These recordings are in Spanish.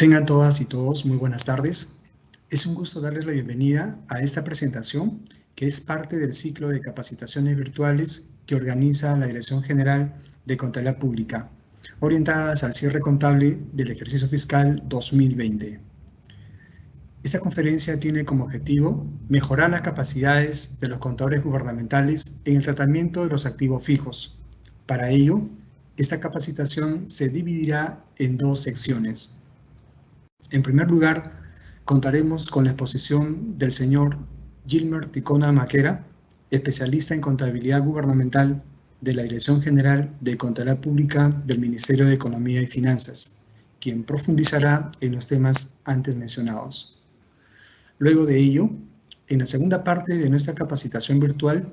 Tengan todas y todos muy buenas tardes. Es un gusto darles la bienvenida a esta presentación que es parte del ciclo de capacitaciones virtuales que organiza la Dirección General de Contabilidad Pública, orientadas al cierre contable del ejercicio fiscal 2020. Esta conferencia tiene como objetivo mejorar las capacidades de los contadores gubernamentales en el tratamiento de los activos fijos. Para ello, esta capacitación se dividirá en dos secciones. En primer lugar, contaremos con la exposición del señor Gilmer Ticona Maquera, especialista en contabilidad gubernamental de la Dirección General de Contabilidad Pública del Ministerio de Economía y Finanzas, quien profundizará en los temas antes mencionados. Luego de ello, en la segunda parte de nuestra capacitación virtual,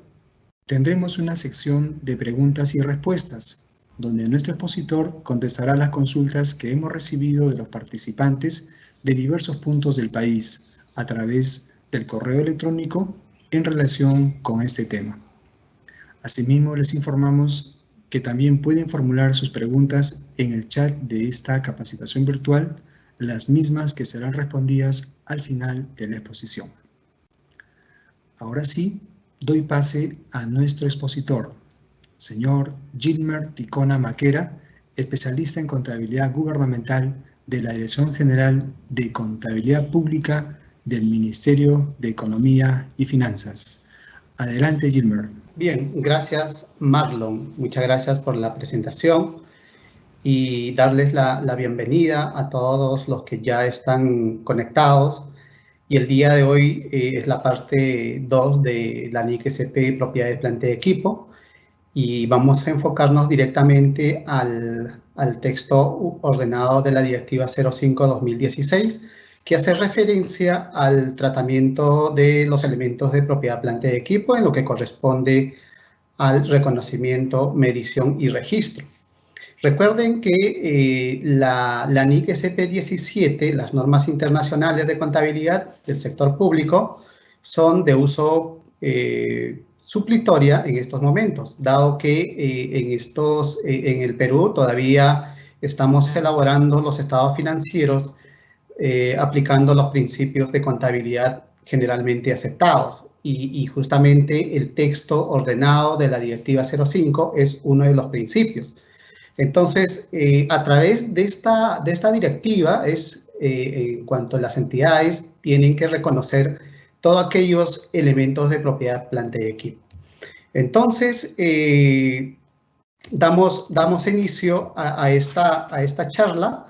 tendremos una sección de preguntas y respuestas, donde nuestro expositor contestará las consultas que hemos recibido de los participantes de diversos puntos del país a través del correo electrónico en relación con este tema. Asimismo, les informamos que también pueden formular sus preguntas en el chat de esta capacitación virtual, las mismas que serán respondidas al final de la exposición. Ahora sí, doy pase a nuestro expositor, señor Gilmer Ticona Maquera, especialista en contabilidad gubernamental de la Dirección General de Contabilidad Pública del Ministerio de Economía y Finanzas. Adelante, Gilmer. Bien, gracias, Marlon. Muchas gracias por la presentación y darles la bienvenida a todos los que ya están conectados. Y el día de hoy es la parte 2 de la NIC-SP Propiedades, Planta y Equipo. Y vamos a enfocarnos directamente al texto ordenado de la Directiva 05-2016, que hace referencia al tratamiento de los elementos de propiedad, planta y equipo en lo que corresponde al reconocimiento, medición y registro. Recuerden que la NIC-SP 17, las normas internacionales de contabilidad del sector público, son de uso suplitoria en estos momentos, dado que en el Perú todavía estamos elaborando los estados financieros aplicando los principios de contabilidad generalmente aceptados. Y justamente el texto ordenado de la Directiva 05 es uno de los principios. Entonces, a través de esta directiva en cuanto a las entidades tienen que reconocer todos aquellos elementos de propiedad, planta y equipo. Entonces, damos inicio a esta charla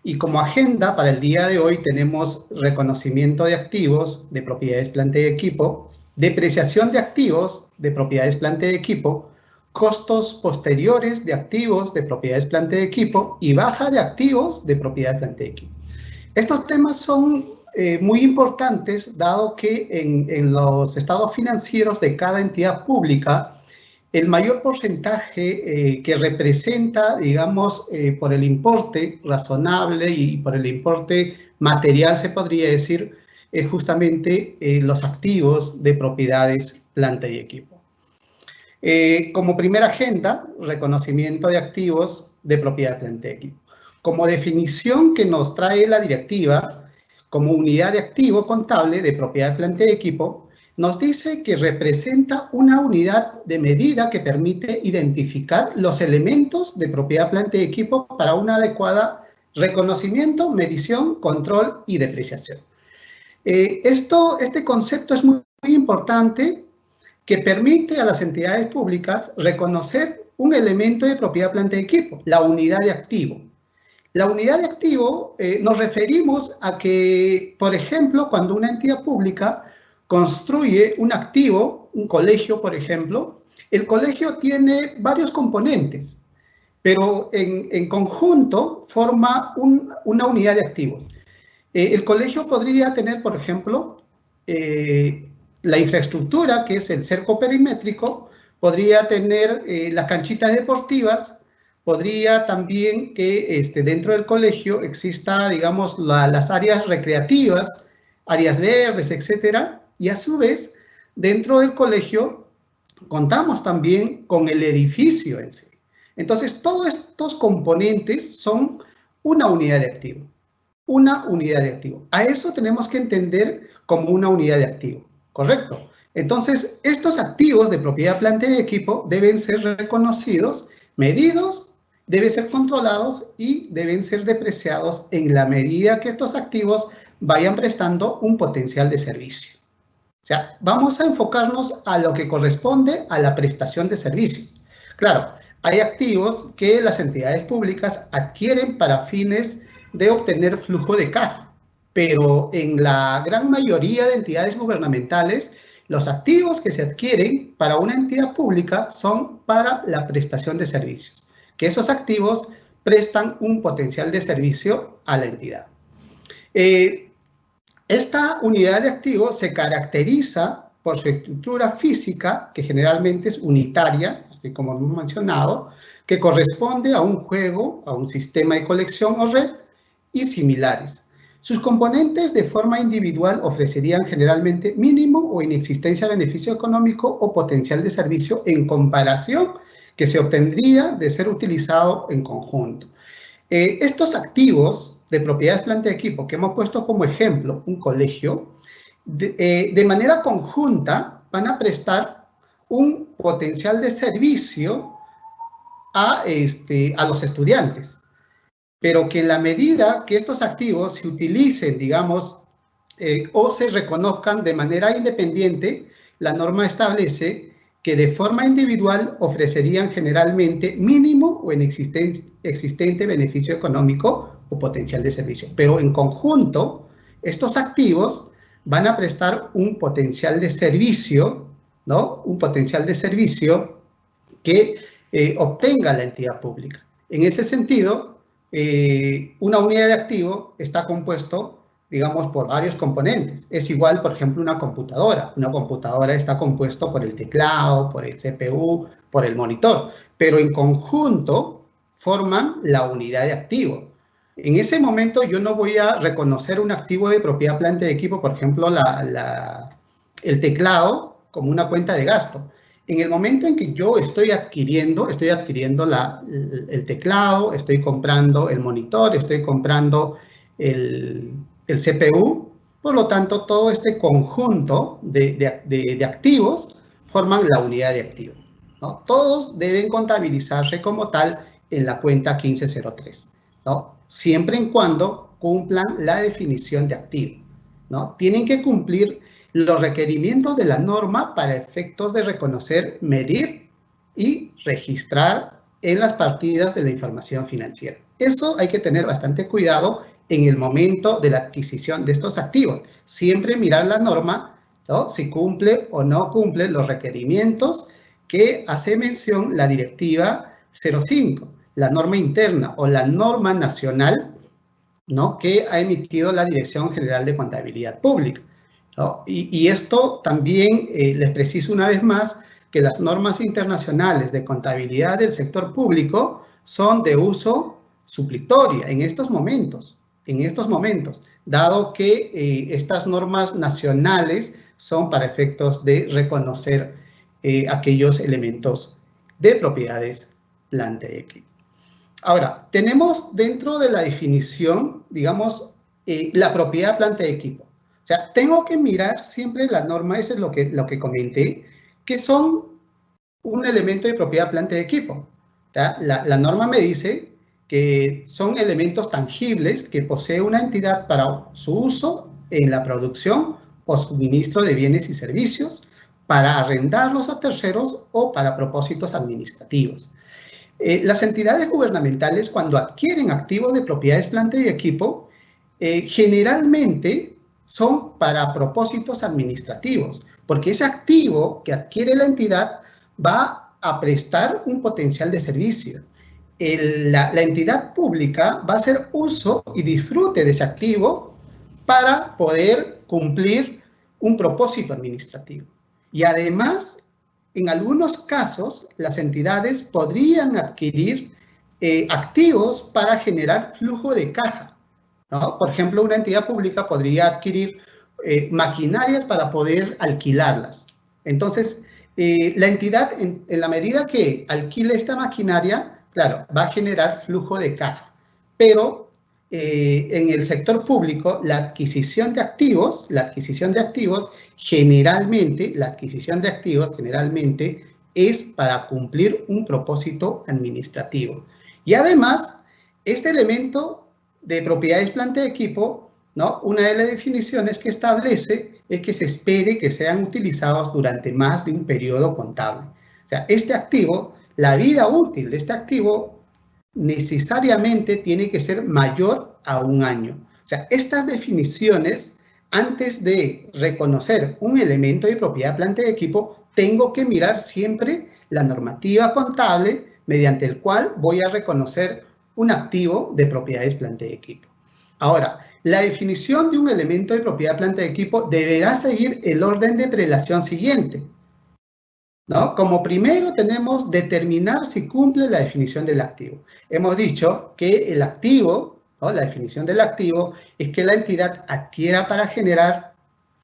y como agenda para el día de hoy tenemos reconocimiento de activos de propiedades, planta y equipo, depreciación de activos de propiedades, planta y equipo, costos posteriores de activos de propiedades, planta y equipo y baja de activos de propiedades, planta y equipo. Estos temas son muy importantes, dado que en los estados financieros de cada entidad pública, el mayor porcentaje que representa, digamos, por el importe razonable y por el importe material, se podría decir, es justamente los activos de propiedades, planta y equipo. Como primera agenda, reconocimiento de activos de propiedad, planta y equipo. Como definición que nos trae la directiva, como unidad de activo contable de propiedad, planta y equipo, nos dice que representa una unidad de medida que permite identificar los elementos de propiedad, planta y equipo para una adecuada reconocimiento, medición, control y depreciación. Este concepto es muy importante, que permite a las entidades públicas reconocer un elemento de propiedad, planta y equipo, la unidad de activo. La unidad de activo nos referimos a que, por ejemplo, cuando una entidad pública construye un activo, un colegio, por ejemplo, el colegio tiene varios componentes, pero en conjunto forma una unidad de activos. El colegio podría tener, por ejemplo, la infraestructura, que es el cerco perimétrico, podría tener las canchitas deportivas, podría también que dentro del colegio exista, digamos, las áreas recreativas, áreas verdes, etcétera, y a su vez, dentro del colegio contamos también con el edificio en sí. Entonces, todos estos componentes son una unidad de activo. una unidad de activo. A eso tenemos que entender como una unidad de activo, ¿correcto? Entonces, estos activos de propiedad, planta y equipo deben ser reconocidos, medidos, deben ser controlados y deben ser depreciados en la medida que estos activos vayan prestando un potencial de servicio. O sea, vamos a enfocarnos a lo que corresponde a la prestación de servicios. Claro, hay activos que las entidades públicas adquieren para fines de obtener flujo de caja, pero en la gran mayoría de entidades gubernamentales, los activos que se adquieren para una entidad pública son para la prestación de servicios, que esos activos prestan un potencial de servicio a la entidad. Esta unidad de activos se caracteriza por su estructura física, que generalmente es unitaria, así como hemos mencionado, que corresponde a un juego, a un sistema de colección o red y similares. Sus componentes de forma individual ofrecerían generalmente mínimo o inexistencia de beneficio económico o potencial de servicio en comparación que se obtendría de ser utilizado en conjunto. Estos activos de propiedades, planta y equipo que hemos puesto como ejemplo, un colegio, de manera conjunta van a prestar un potencial de servicio a los estudiantes, pero que en la medida que estos activos se utilicen, digamos, o se reconozcan de manera independiente, la norma establece que de forma individual ofrecerían generalmente mínimo o inexistente beneficio económico o potencial de servicio. Pero en conjunto, estos activos van a prestar un potencial de servicio, ¿no? Un potencial de servicio que obtenga la entidad pública. En ese sentido, una unidad de activo está compuesto, digamos, por varios componentes. Es igual, por ejemplo, una computadora. Una computadora está compuesto por el teclado, por el CPU, por el monitor, pero en conjunto forman la unidad de activo. En ese momento yo no voy a reconocer un activo de propiedad, planta y equipo, por ejemplo, el teclado como una cuenta de gasto. En el momento en que yo estoy adquiriendo el teclado, estoy comprando el monitor, estoy comprando el CPU, por lo tanto, todo este conjunto de activos forman la unidad de activos, ¿no? Todos deben contabilizarse como tal en la cuenta 1503, ¿no? Siempre y cuando cumplan la definición de activo, ¿no? Tienen que cumplir los requerimientos de la norma para efectos de reconocer, medir y registrar en las partidas de la información financiera. Eso hay que tener bastante cuidado en el momento de la adquisición de estos activos. Siempre mirar la norma, ¿no? Si cumple o no cumple los requerimientos que hace mención la Directiva 05, la norma interna o la norma nacional, ¿no? Que ha emitido la Dirección General de Contabilidad Pública, ¿no? Y esto también les preciso una vez más que las normas internacionales de contabilidad del sector público son de uso supletoria en estos momentos, dado que estas normas nacionales son para efectos de reconocer aquellos elementos de propiedades, planta y equipo. Ahora, tenemos dentro de la definición, digamos, la propiedad, planta y equipo. O sea, tengo que mirar siempre la norma, eso es lo que comenté, que son un elemento de propiedad, planta y equipo. La norma me dice que son elementos tangibles que posee una entidad para su uso en la producción o suministro de bienes y servicios, para arrendarlos a terceros o para propósitos administrativos. Las entidades gubernamentales, cuando adquieren activos de propiedades, planta y equipo, generalmente son para propósitos administrativos, porque ese activo que adquiere la entidad va a prestar un potencial de servicio. La entidad pública va a hacer uso y disfrute de ese activo para poder cumplir un propósito administrativo. Y además, en algunos casos, las entidades podrían adquirir activos para generar flujo de caja, ¿no? Por ejemplo, una entidad pública podría adquirir maquinarias para poder alquilarlas. Entonces, la entidad, en la medida que alquile esta maquinaria, claro, va a generar flujo de caja, pero en el sector público, la adquisición de activos generalmente es para cumplir un propósito administrativo. Y además, este elemento de propiedades, planta y equipo, ¿no? Una de las definiciones que establece es que se espere que sean utilizados durante más de un periodo contable. O sea, este activo, la vida útil de este activo necesariamente tiene que ser mayor a un año. O sea, estas definiciones, antes de reconocer un elemento de propiedad, planta y equipo, tengo que mirar siempre la normativa contable mediante el cual voy a reconocer un activo de propiedades, planta y equipo. Ahora, la definición de un elemento de propiedad, planta y equipo deberá seguir el orden de prelación siguiente, ¿no? Como primero tenemos determinar si cumple la definición del activo. Hemos dicho que el activo, ¿no? La definición del activo es que la entidad adquiera para generar,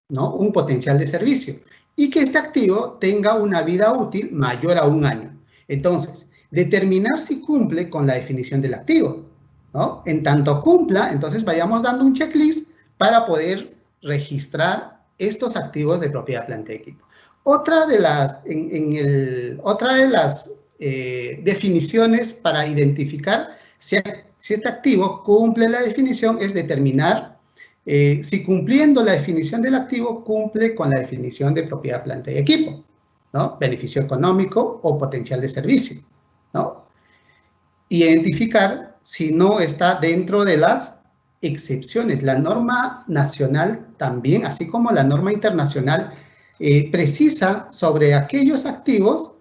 ¿no? Un potencial de servicio y que este activo tenga una vida útil mayor a un año. Entonces, determinar si cumple con la definición del activo, ¿no? En tanto cumpla, entonces vayamos dando un checklist para poder registrar estos activos de propiedad, planta y equipo. Otra de las definiciones para identificar si este activo cumple la definición es determinar si cumpliendo la definición del activo cumple con la definición de propiedad, planta y equipo, ¿no? Beneficio económico o potencial de servicio, ¿no? Identificar si no está dentro de las excepciones. La norma nacional también, así como la norma internacional, precisa sobre aquellos activos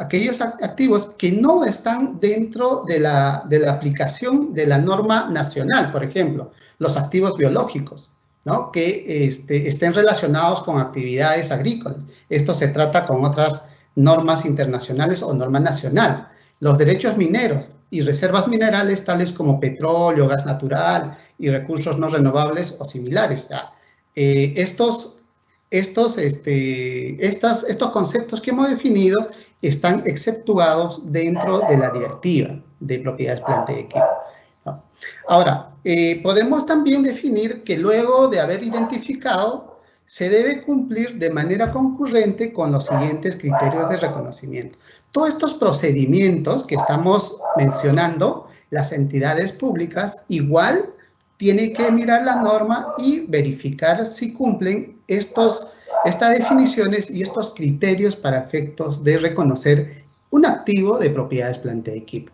que no están dentro de la aplicación de la norma nacional. Por ejemplo, los activos biológicos, ¿no? Que estén relacionados con actividades agrícolas. Esto se trata con otras normas internacionales o norma nacional. Los derechos mineros y reservas minerales tales como petróleo, gas natural y recursos no renovables o similares. O sea, estos conceptos que hemos definido están exceptuados dentro de la directiva de propiedades, planta y equipo, ¿no? Ahora, podemos también definir que luego de haber identificado, se debe cumplir de manera concurrente con los siguientes criterios de reconocimiento. Todos estos procedimientos que estamos mencionando, las entidades públicas igual tienen que mirar la norma y verificar si cumplen estas definiciones y estos criterios para efectos de reconocer un activo de propiedades, planta y equipo.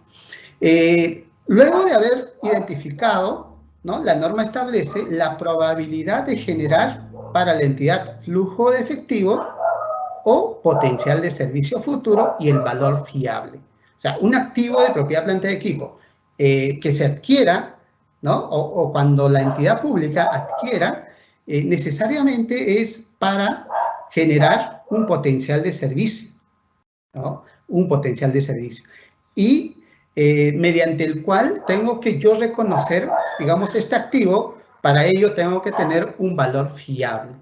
Luego de haber identificado, ¿no? La norma establece la probabilidad de generar para la entidad flujo de efectivo o potencial de servicio futuro y el valor fiable. O sea, un activo de propiedad, planta y equipo que se adquiera, ¿no? O cuando la entidad pública adquiera, necesariamente es para generar un potencial de servicio, ¿no? Un potencial de servicio. Y mediante el cual tengo que yo reconocer, digamos, este activo. Para ello tengo que tener un valor fiable,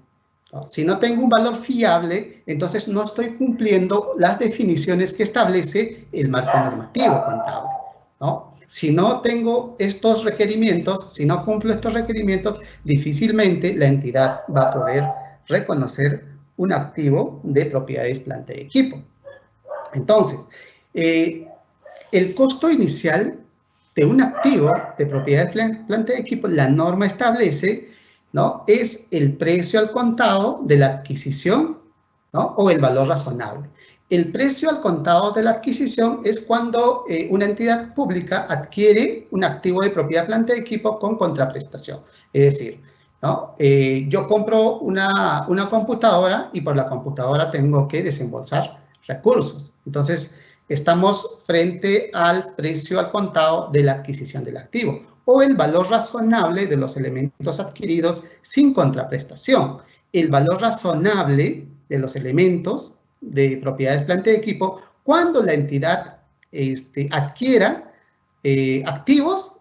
¿no? Si no tengo un valor fiable, entonces no estoy cumpliendo las definiciones que establece el marco normativo contable, ¿no? Si no tengo estos requerimientos, si no cumplo estos requerimientos, difícilmente la entidad va a poder reconocer un activo de propiedades, planta y equipo. Entonces, el costo inicial de un activo de propiedad, planta y equipo, la norma establece, ¿no? Es el precio al contado de la adquisición, ¿no? O el valor razonable. El precio al contado de la adquisición es cuando una entidad pública adquiere un activo de propiedad, planta y equipo con contraprestación. Es decir, ¿no? Yo compro una computadora y por la computadora tengo que desembolsar recursos. Entonces, estamos frente al precio al contado de la adquisición del activo o el valor razonable de los elementos adquiridos sin contraprestación. El valor razonable de los elementos de propiedades, planta y equipo cuando la entidad adquiera activos,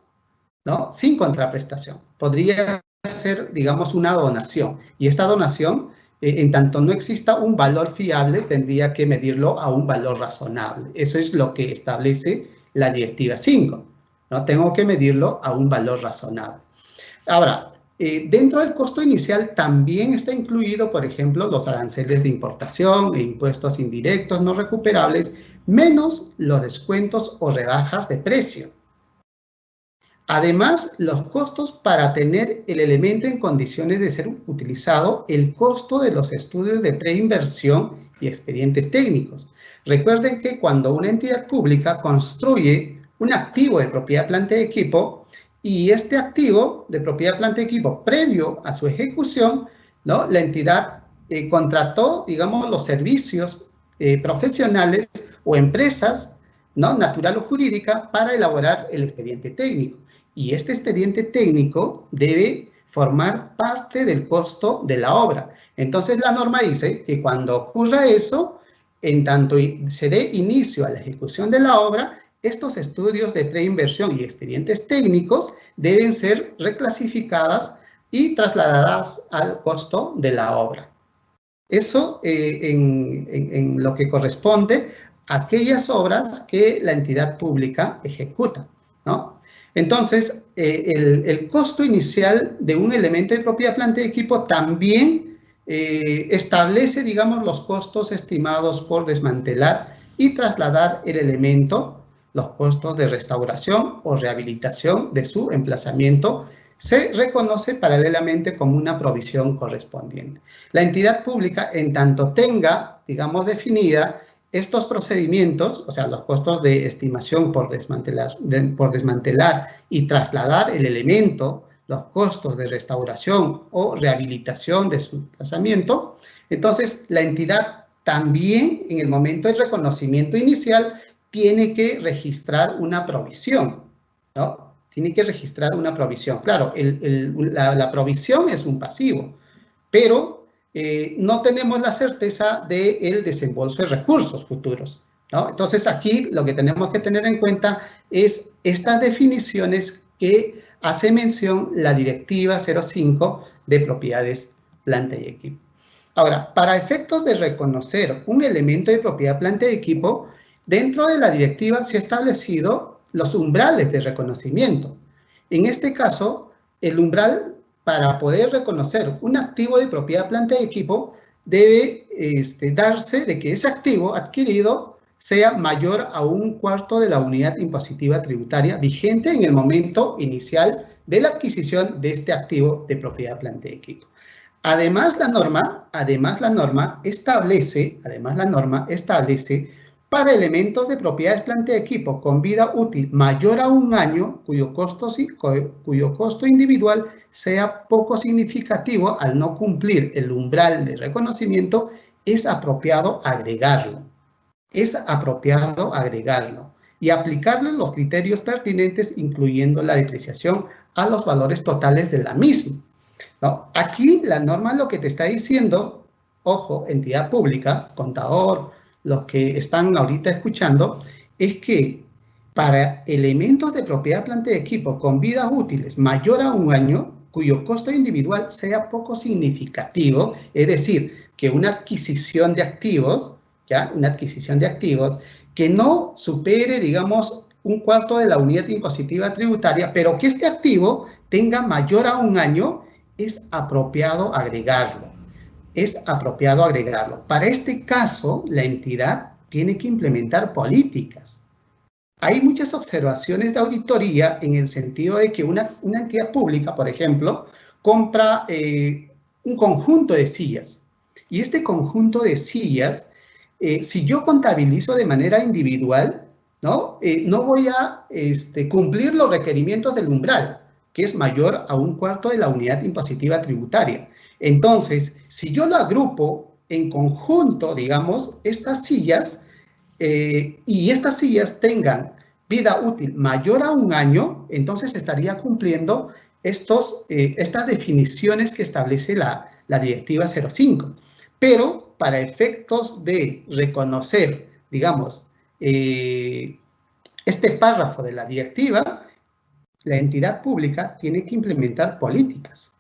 ¿no? Sin contraprestación. Podría ser, digamos, una donación. Y esta donación, en tanto no exista un valor fiable, tendría que medirlo a un valor razonable. Eso es lo que establece la Directiva 5. ¿no? Tengo que medirlo a un valor razonable. Ahora, dentro del costo inicial también está incluido, por ejemplo, los aranceles de importación e impuestos indirectos no recuperables, menos los descuentos o rebajas de precio. Además, los costos para tener el elemento en condiciones de ser utilizado, el costo de los estudios de preinversión y expedientes técnicos. Recuerden que cuando una entidad pública construye un activo de propiedad, planta y equipo, y este activo de propiedad, planta y equipo, previo a su ejecución, ¿no? La entidad contrató, digamos, los servicios profesionales o empresas, ¿no? Natural o jurídica, para elaborar el expediente técnico. Y este expediente técnico debe formar parte del costo de la obra. Entonces, la norma dice que cuando ocurra eso, en tanto se dé inicio a la ejecución de la obra, estos estudios de preinversión y expedientes técnicos deben ser reclasificadas y trasladadas al costo de la obra. Eso en lo que corresponde a aquellas obras que la entidad pública ejecuta, ¿no? Entonces, el costo inicial de un elemento de propiedad, planta y equipo también establece, digamos, los costos estimados por desmantelar y trasladar el elemento, los costos de restauración o rehabilitación de su emplazamiento, se reconoce paralelamente como una provisión correspondiente. La entidad pública, en tanto tenga, digamos, definida estos procedimientos, o sea, los costos de estimación por desmantelar y trasladar el elemento, los costos de restauración o rehabilitación de su emplazamiento, entonces la entidad también, en el momento del reconocimiento inicial, tiene que registrar una provisión, ¿no? Tiene que registrar una provisión. Claro, la provisión es un pasivo, pero no tenemos la certeza del desembolso de recursos futuros, ¿no? Entonces, aquí lo que tenemos que tener en cuenta es estas definiciones que hace mención la Directiva 05 de propiedades, planta y equipo. Ahora, para efectos de reconocer un elemento de propiedad, planta y equipo, dentro de la directiva se ha establecido los umbrales de reconocimiento. En este caso, el umbral para poder reconocer un activo de propiedad, planta y equipo debe darse de que ese activo adquirido sea mayor a 1/4 de la unidad impositiva tributaria vigente en el momento inicial de la adquisición de este activo de propiedad, planta y equipo. Además, la norma establece para elementos de propiedades, planta y equipo con vida útil mayor a 1 año, cuyo costo individual sea poco significativo al no cumplir el umbral de reconocimiento, es apropiado agregarlo. Y aplicarle los criterios pertinentes, incluyendo la depreciación a los valores totales de la misma, ¿no? Aquí la norma lo que te está diciendo, ojo, entidad pública, contador, los que están ahorita escuchando, es que para elementos de propiedad, planta y equipo con vidas útiles mayor a 1 año, cuyo costo individual sea poco significativo, es decir, que una adquisición de activos, ¿ya? Una adquisición de activos que no supere, digamos, 1/4 de la unidad impositiva tributaria, pero que este activo tenga mayor a 1 año, es apropiado agregarlo. Para este caso, la entidad tiene que implementar políticas. Hay muchas observaciones de auditoría en el sentido de que una entidad pública, por ejemplo, compra un conjunto de sillas. Y este conjunto de sillas, si yo contabilizo de manera individual, ¿no? No voy a cumplir los requerimientos del umbral, que es mayor a 1/4 de la unidad impositiva tributaria. Entonces, si yo lo agrupo en conjunto, digamos, estas sillas, y estas sillas tengan vida útil mayor a 1 año, entonces estaría cumpliendo estas definiciones que establece la Directiva 05. Pero para efectos de reconocer, digamos, este párrafo de la directiva, la entidad pública tiene que implementar políticas.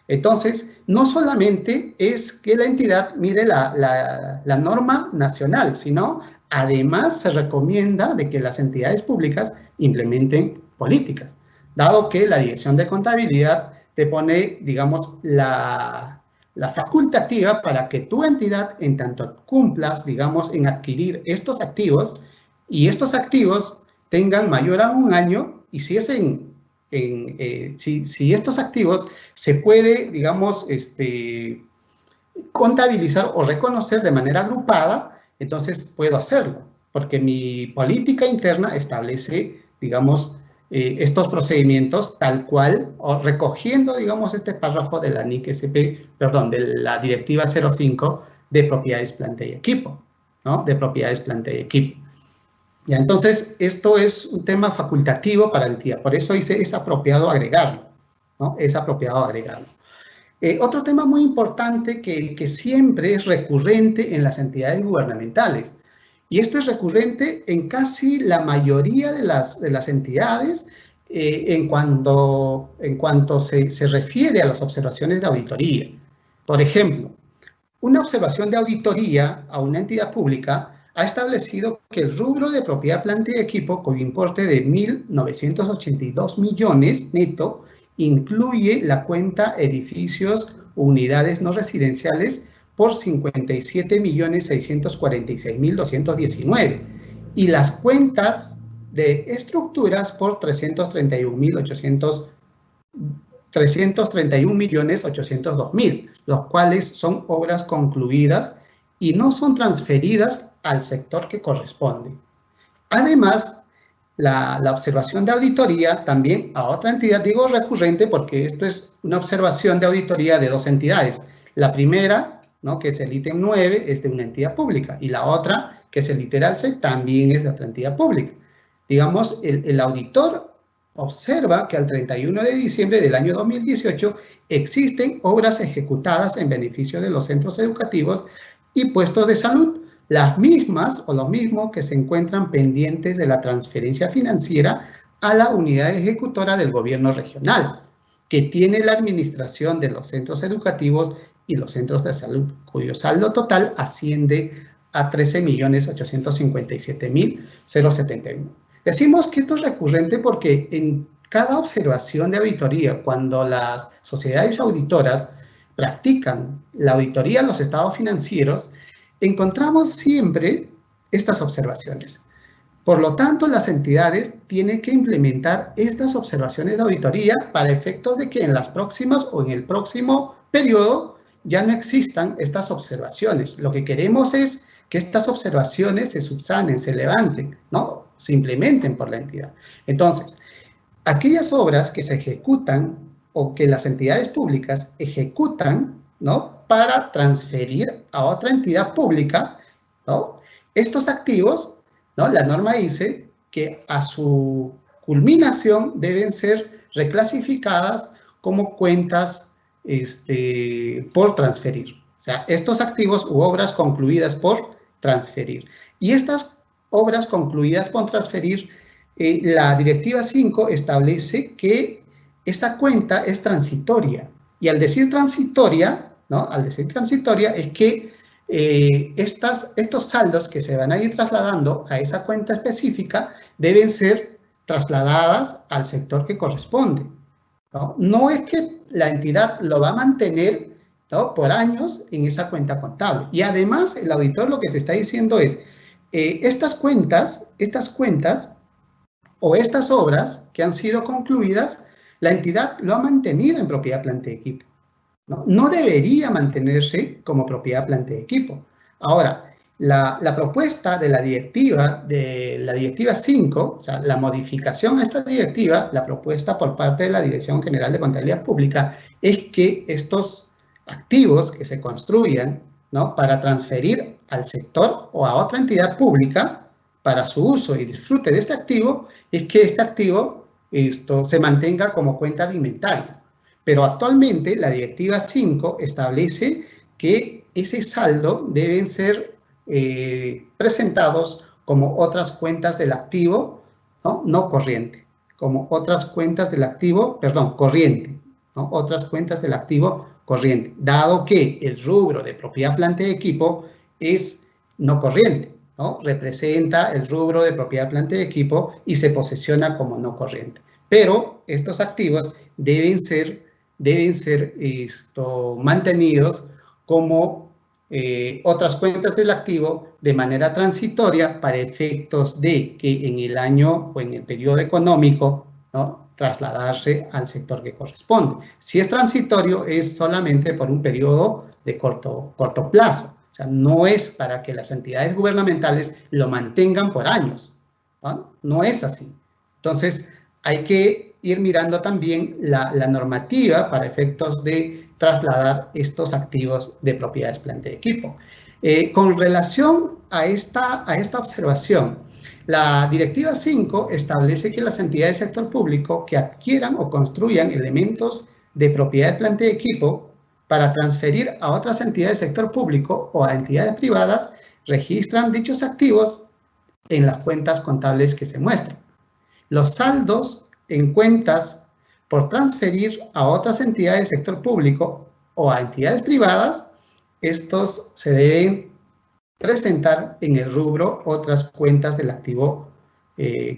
Entonces, no solamente es que la entidad mire la norma nacional, sino Además, se recomienda de que las entidades públicas implementen políticas, dado que la Dirección de Contabilidad te pone, digamos, la facultativa para que tu entidad, en tanto cumplas, digamos, en adquirir estos activos, y estos activos tengan mayor a un año, y si es si estos activos se puede, digamos, contabilizar o reconocer de manera agrupada, entonces puedo hacerlo, porque mi política interna establece, digamos, estos procedimientos tal cual, o recogiendo, digamos, este párrafo de la NIC SP, perdón, de la Directiva 05 de propiedades, planta y equipo, ¿no? De propiedades, planta y equipo. Ya, entonces, esto es un tema facultativo para el TIA, por eso dice, es apropiado agregarlo, ¿no? Es apropiado agregarlo. Otro tema muy importante que siempre es recurrente en las entidades gubernamentales, y esto es recurrente en casi la mayoría de las entidades en cuanto se refiere a las observaciones de auditoría. Por ejemplo, una observación de auditoría a una entidad pública ha establecido que el rubro de propiedad, planta y equipo, con importe de 1.982 millones neto, incluye la cuenta edificios, unidades no residenciales por 57.646.219 y las cuentas de estructuras por 331.802.000, los cuales son obras concluidas y no son transferidas al sector que corresponde. Además, la observación de auditoría también a otra entidad, digo recurrente porque esto es una observación de auditoría de dos entidades. La primera, ¿no?, que es el ítem 9, es de una entidad pública, y la otra, que es el literal C, también es de otra entidad pública. Digamos, el auditor observa que al 31 de diciembre del año 2018 existen obras ejecutadas en beneficio de los centros educativos y puestos de salud, las mismas o lo mismo que se encuentran pendientes de la transferencia financiera a la unidad ejecutora del gobierno regional, que tiene la administración de los centros educativos y los centros de salud, cuyo saldo total asciende a 13.857.071. Decimos que esto es recurrente porque en cada observación de auditoría, cuando las sociedades auditoras practican la auditoría a los estados financieros, encontramos siempre estas observaciones. Por lo tanto, las entidades tienen que implementar estas observaciones de auditoría para efectos de que en las próximas o en el próximo periodo ya no existan estas observaciones. Lo que queremos es que estas observaciones se subsanen, se levanten, ¿no?, se implementen por la entidad. Entonces, aquellas obras que se ejecutan o que las entidades públicas ejecutan, ¿no?, para transferir a otra entidad pública, ¿no?, estos activos, ¿no?, la norma dice que a su culminación deben ser reclasificadas como cuentas por transferir. O sea, estos activos u obras concluidas por transferir. Y estas obras concluidas por transferir, la Directiva 5 establece que esa cuenta es transitoria. Y al decir transitoria, ¿no?, al decir transitoria es que estos saldos que se van a ir trasladando a esa cuenta específica deben ser trasladadas al sector que corresponde, ¿no? No es que la entidad lo va a mantener, ¿no?, por años en esa cuenta contable. Y además el auditor lo que te está diciendo es, estas cuentas o estas obras que han sido concluidas, la entidad lo ha mantenido en propiedad, planta y equipo. No debería mantenerse como propiedad, planta y equipo. Ahora, la propuesta de la directiva 5, o sea, la modificación a esta directiva, la propuesta por parte de la Dirección General de Contabilidad Pública, es que estos activos que se construyan, ¿no?, para transferir al sector o a otra entidad pública para su uso y disfrute de este activo, es que este activo se mantenga como cuenta de inventario. Pero actualmente la Directiva 5 establece que ese saldo deben ser presentados como otras cuentas del activo, no corriente, como otras cuentas del activo, perdón, corriente, ¿no?, otras cuentas del activo corriente, dado que el rubro de propiedad, planta y equipo es no corriente. ¿no? Representa el rubro de propiedad, planta y equipo y se posesiona como no corriente. Pero estos activos deben ser mantenidos como otras cuentas del activo de manera transitoria para efectos de que en el año o en el periodo económico, ¿no?, trasladarse al sector que corresponde. Si es transitorio, es solamente por un periodo de corto plazo. O sea, no es para que las entidades gubernamentales lo mantengan por años, ¿no? No es así. Entonces, hay que ir mirando también la normativa para efectos de trasladar estos activos de propiedades, planta y equipo. Con relación a esta observación, la Directiva 5 establece que las entidades del sector público que adquieran o construyan elementos de propiedad, planta y equipo para transferir a otras entidades del sector público o a entidades privadas, registran dichos activos en las cuentas contables que se muestran. Los saldos en cuentas por transferir a otras entidades del sector público o a entidades privadas, estos se deben presentar en el rubro otras cuentas del activo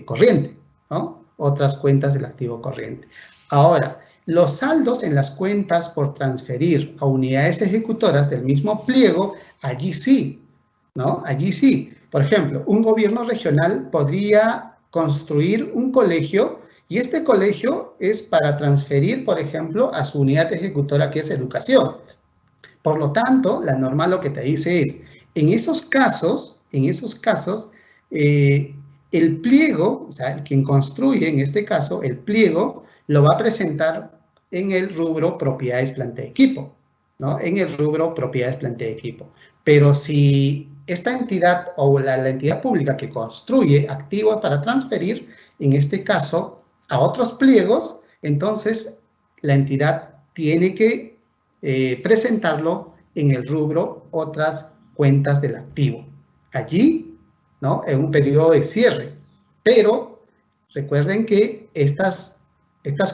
corriente, ¿no? Otras cuentas del activo corriente. Ahora, los saldos en las cuentas por transferir a unidades ejecutoras del mismo pliego, allí sí, ¿no? Allí sí. Por ejemplo, un gobierno regional podría construir un colegio y este colegio es para transferir, por ejemplo, a su unidad ejecutora que es educación. Por lo tanto, la norma lo que te dice es, en esos casos, el pliego, o sea, quien construye en este caso, el pliego lo va a presentar en el rubro propiedades, planta y equipo, ¿no? En el rubro propiedades, planta y equipo. Pero si esta entidad o la entidad pública que construye activos para transferir, en este caso, a otros pliegos, entonces la entidad tiene que presentarlo en el rubro otras cuentas del activo. Allí, ¿no?, en un periodo de cierre. Pero recuerden que estas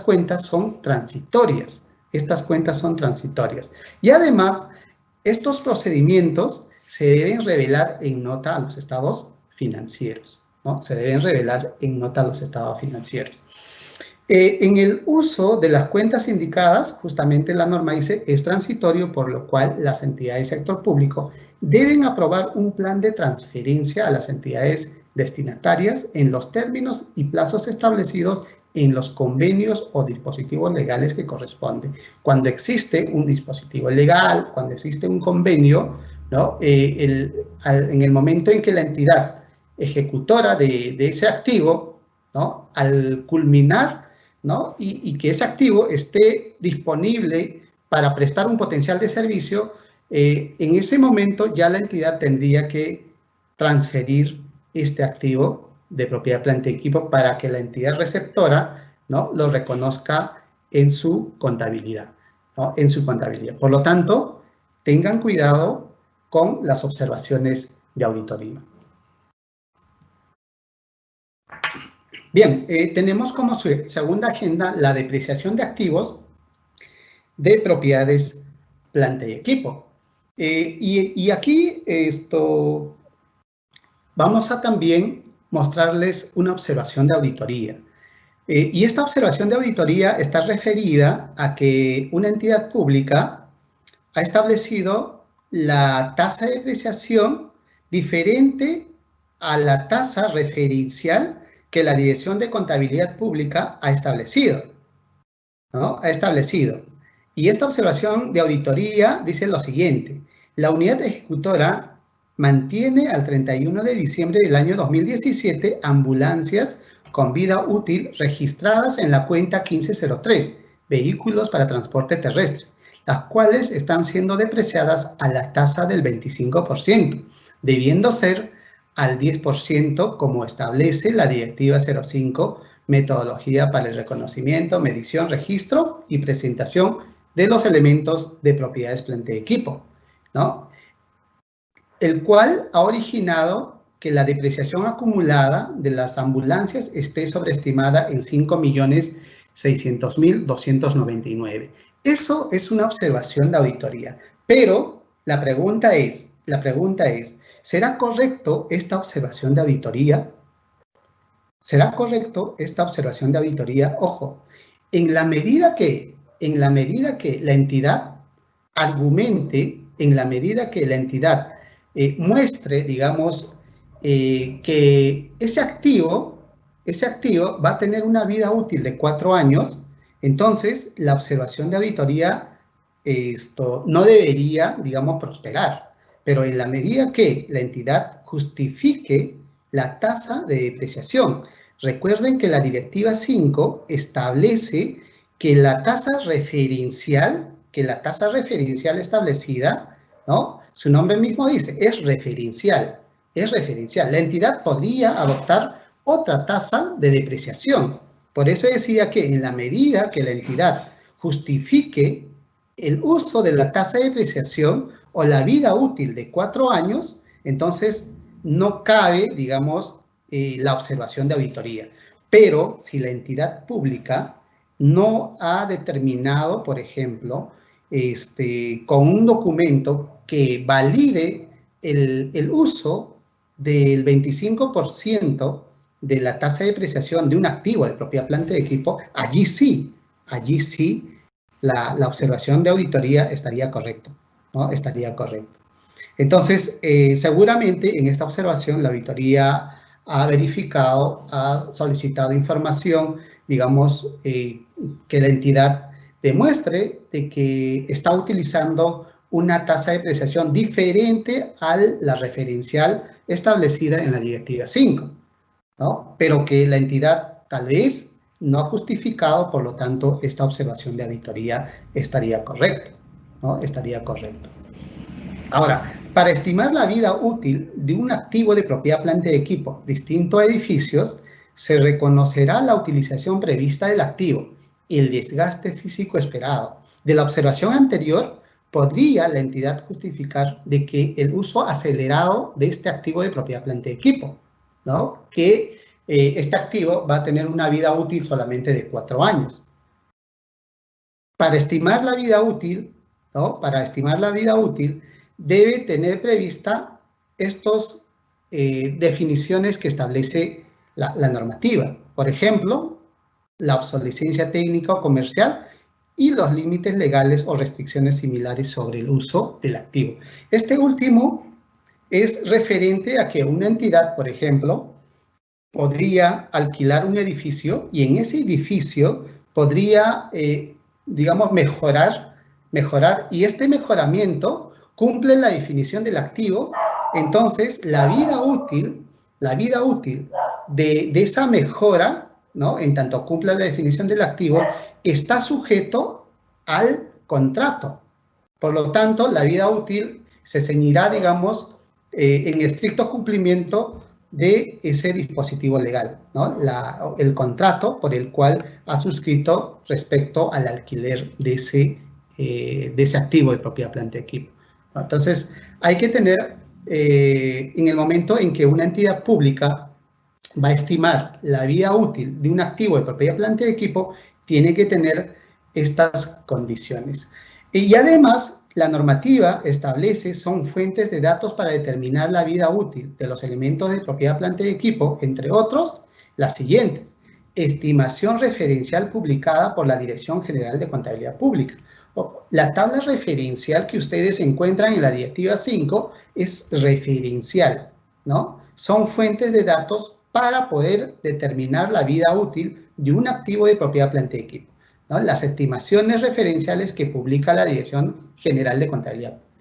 cuentas son transitorias. Estas cuentas son transitorias. Y además, estos procedimientos se deben revelar en nota a los estados financieros, ¿no? Se deben revelar en nota a los estados financieros. En el uso de las cuentas indicadas, justamente la norma dice, es transitorio, por lo cual las entidades del sector público deben aprobar un plan de transferencia a las entidades destinatarias en los términos y plazos establecidos en los convenios o dispositivos legales que corresponden. Cuando existe un dispositivo legal, cuando existe un convenio, ¿no?, en el momento en que la entidad ejecutora de ese activo, ¿no?, al culminar, ¿no?, y que ese activo esté disponible para prestar un potencial de servicio, en ese momento ya la entidad tendría que transferir este activo de propiedad, planta y equipo para que la entidad receptora, ¿no?, lo reconozca en su contabilidad, ¿no?, en su contabilidad. Por lo tanto, tengan cuidado con las observaciones de auditoría. Bien, tenemos como segunda agenda la depreciación de activos de propiedades, planta y equipo. Y aquí vamos a también mostrarles una observación de auditoría. Y esta observación de auditoría está referida a que una entidad pública ha establecido la tasa de depreciación diferente a la tasa referencial que la Dirección de Contabilidad Pública ha establecido, ¿no? Y esta observación de auditoría dice lo siguiente: la unidad ejecutora mantiene al 31 de diciembre del año 2017 ambulancias con vida útil registradas en la cuenta 1503, vehículos para transporte terrestre, las cuales están siendo depreciadas a la tasa del 25%, debiendo ser al 10% como establece la Directiva 05, metodología para el reconocimiento, medición, registro y presentación de los elementos de propiedades, planta y equipo, ¿no?, el cual ha originado que la depreciación acumulada de las ambulancias esté sobreestimada en 5.600.299. Eso es una observación de auditoría, pero la pregunta es, ¿Será correcto esta observación de auditoría? ¿Será correcto esta observación de auditoría? Ojo, en la medida que la entidad argumente, en la medida que la entidad muestre, digamos, que ese activo va a tener una vida útil de 4 años, entonces la observación de auditoría no debería, digamos, prosperar. Pero en la medida que la entidad justifique la tasa de depreciación. Recuerden que la Directiva 5 establece que la tasa referencial establecida, ¿no? Su nombre mismo dice, es referencial. La entidad podría adoptar otra tasa de depreciación. Por eso decía que en la medida que la entidad justifique el uso de la tasa de depreciación o la vida útil de 4 años, entonces no cabe, digamos, la observación de auditoría. Pero si la entidad pública no ha determinado, por ejemplo, con un documento que valide el uso del 25% de la tasa de depreciación de un activo de propiedad, planta y equipo, allí sí la observación de auditoría estaría correcta, ¿no? Estaría correcto. Entonces, seguramente en esta observación la auditoría ha verificado, ha solicitado información, digamos, que la entidad demuestre de que está utilizando una tasa de depreciación diferente a la referencial establecida en la Directiva 5, ¿no? Pero que la entidad tal vez no ha justificado, por lo tanto, esta observación de auditoría estaría correcta, ¿no? Estaría correcto. Ahora, para estimar la vida útil de un activo de propiedad, planta y equipo distinto a edificios, se reconocerá la utilización prevista del activo y el desgaste físico esperado. De la observación anterior, podría la entidad justificar de que el uso acelerado de este activo de propiedad, planta y equipo, ¿no? Que este activo va a tener una vida útil solamente de 4 años. Para estimar la vida útil, ¿no? Para estimar la vida útil, debe tener prevista estas definiciones que establece la normativa. Por ejemplo, la obsolescencia técnica o comercial y los límites legales o restricciones similares sobre el uso del activo. Este último es referente a que una entidad, por ejemplo, podría alquilar un edificio y en ese edificio podría, digamos, mejorar y este mejoramiento cumple la definición del activo. Entonces la vida útil de esa mejora, ¿no? En tanto cumpla la definición del activo, está sujeto al contrato. Por lo tanto, la vida útil se ceñirá, digamos, en estricto cumplimiento de ese dispositivo legal, ¿no? El contrato por el cual ha suscrito respecto al alquiler de ese activo de propiedad, planta y equipo. Entonces, hay que tener, en el momento en que una entidad pública va a estimar la vida útil de un activo de propiedad, planta y equipo, tiene que tener estas condiciones. Y además, la normativa establece, son fuentes de datos para determinar la vida útil de los elementos de propiedad, planta y equipo, entre otros, las siguientes. Estimación referencial publicada por la Dirección General de Contabilidad Pública. La tabla referencial que ustedes encuentran en la Directiva 5 es referencial, ¿no? Son fuentes de datos para poder determinar la vida útil de un activo de propiedad, planta y equipo, ¿no? Las estimaciones referenciales que publica la Dirección General de Contabilidad Pública,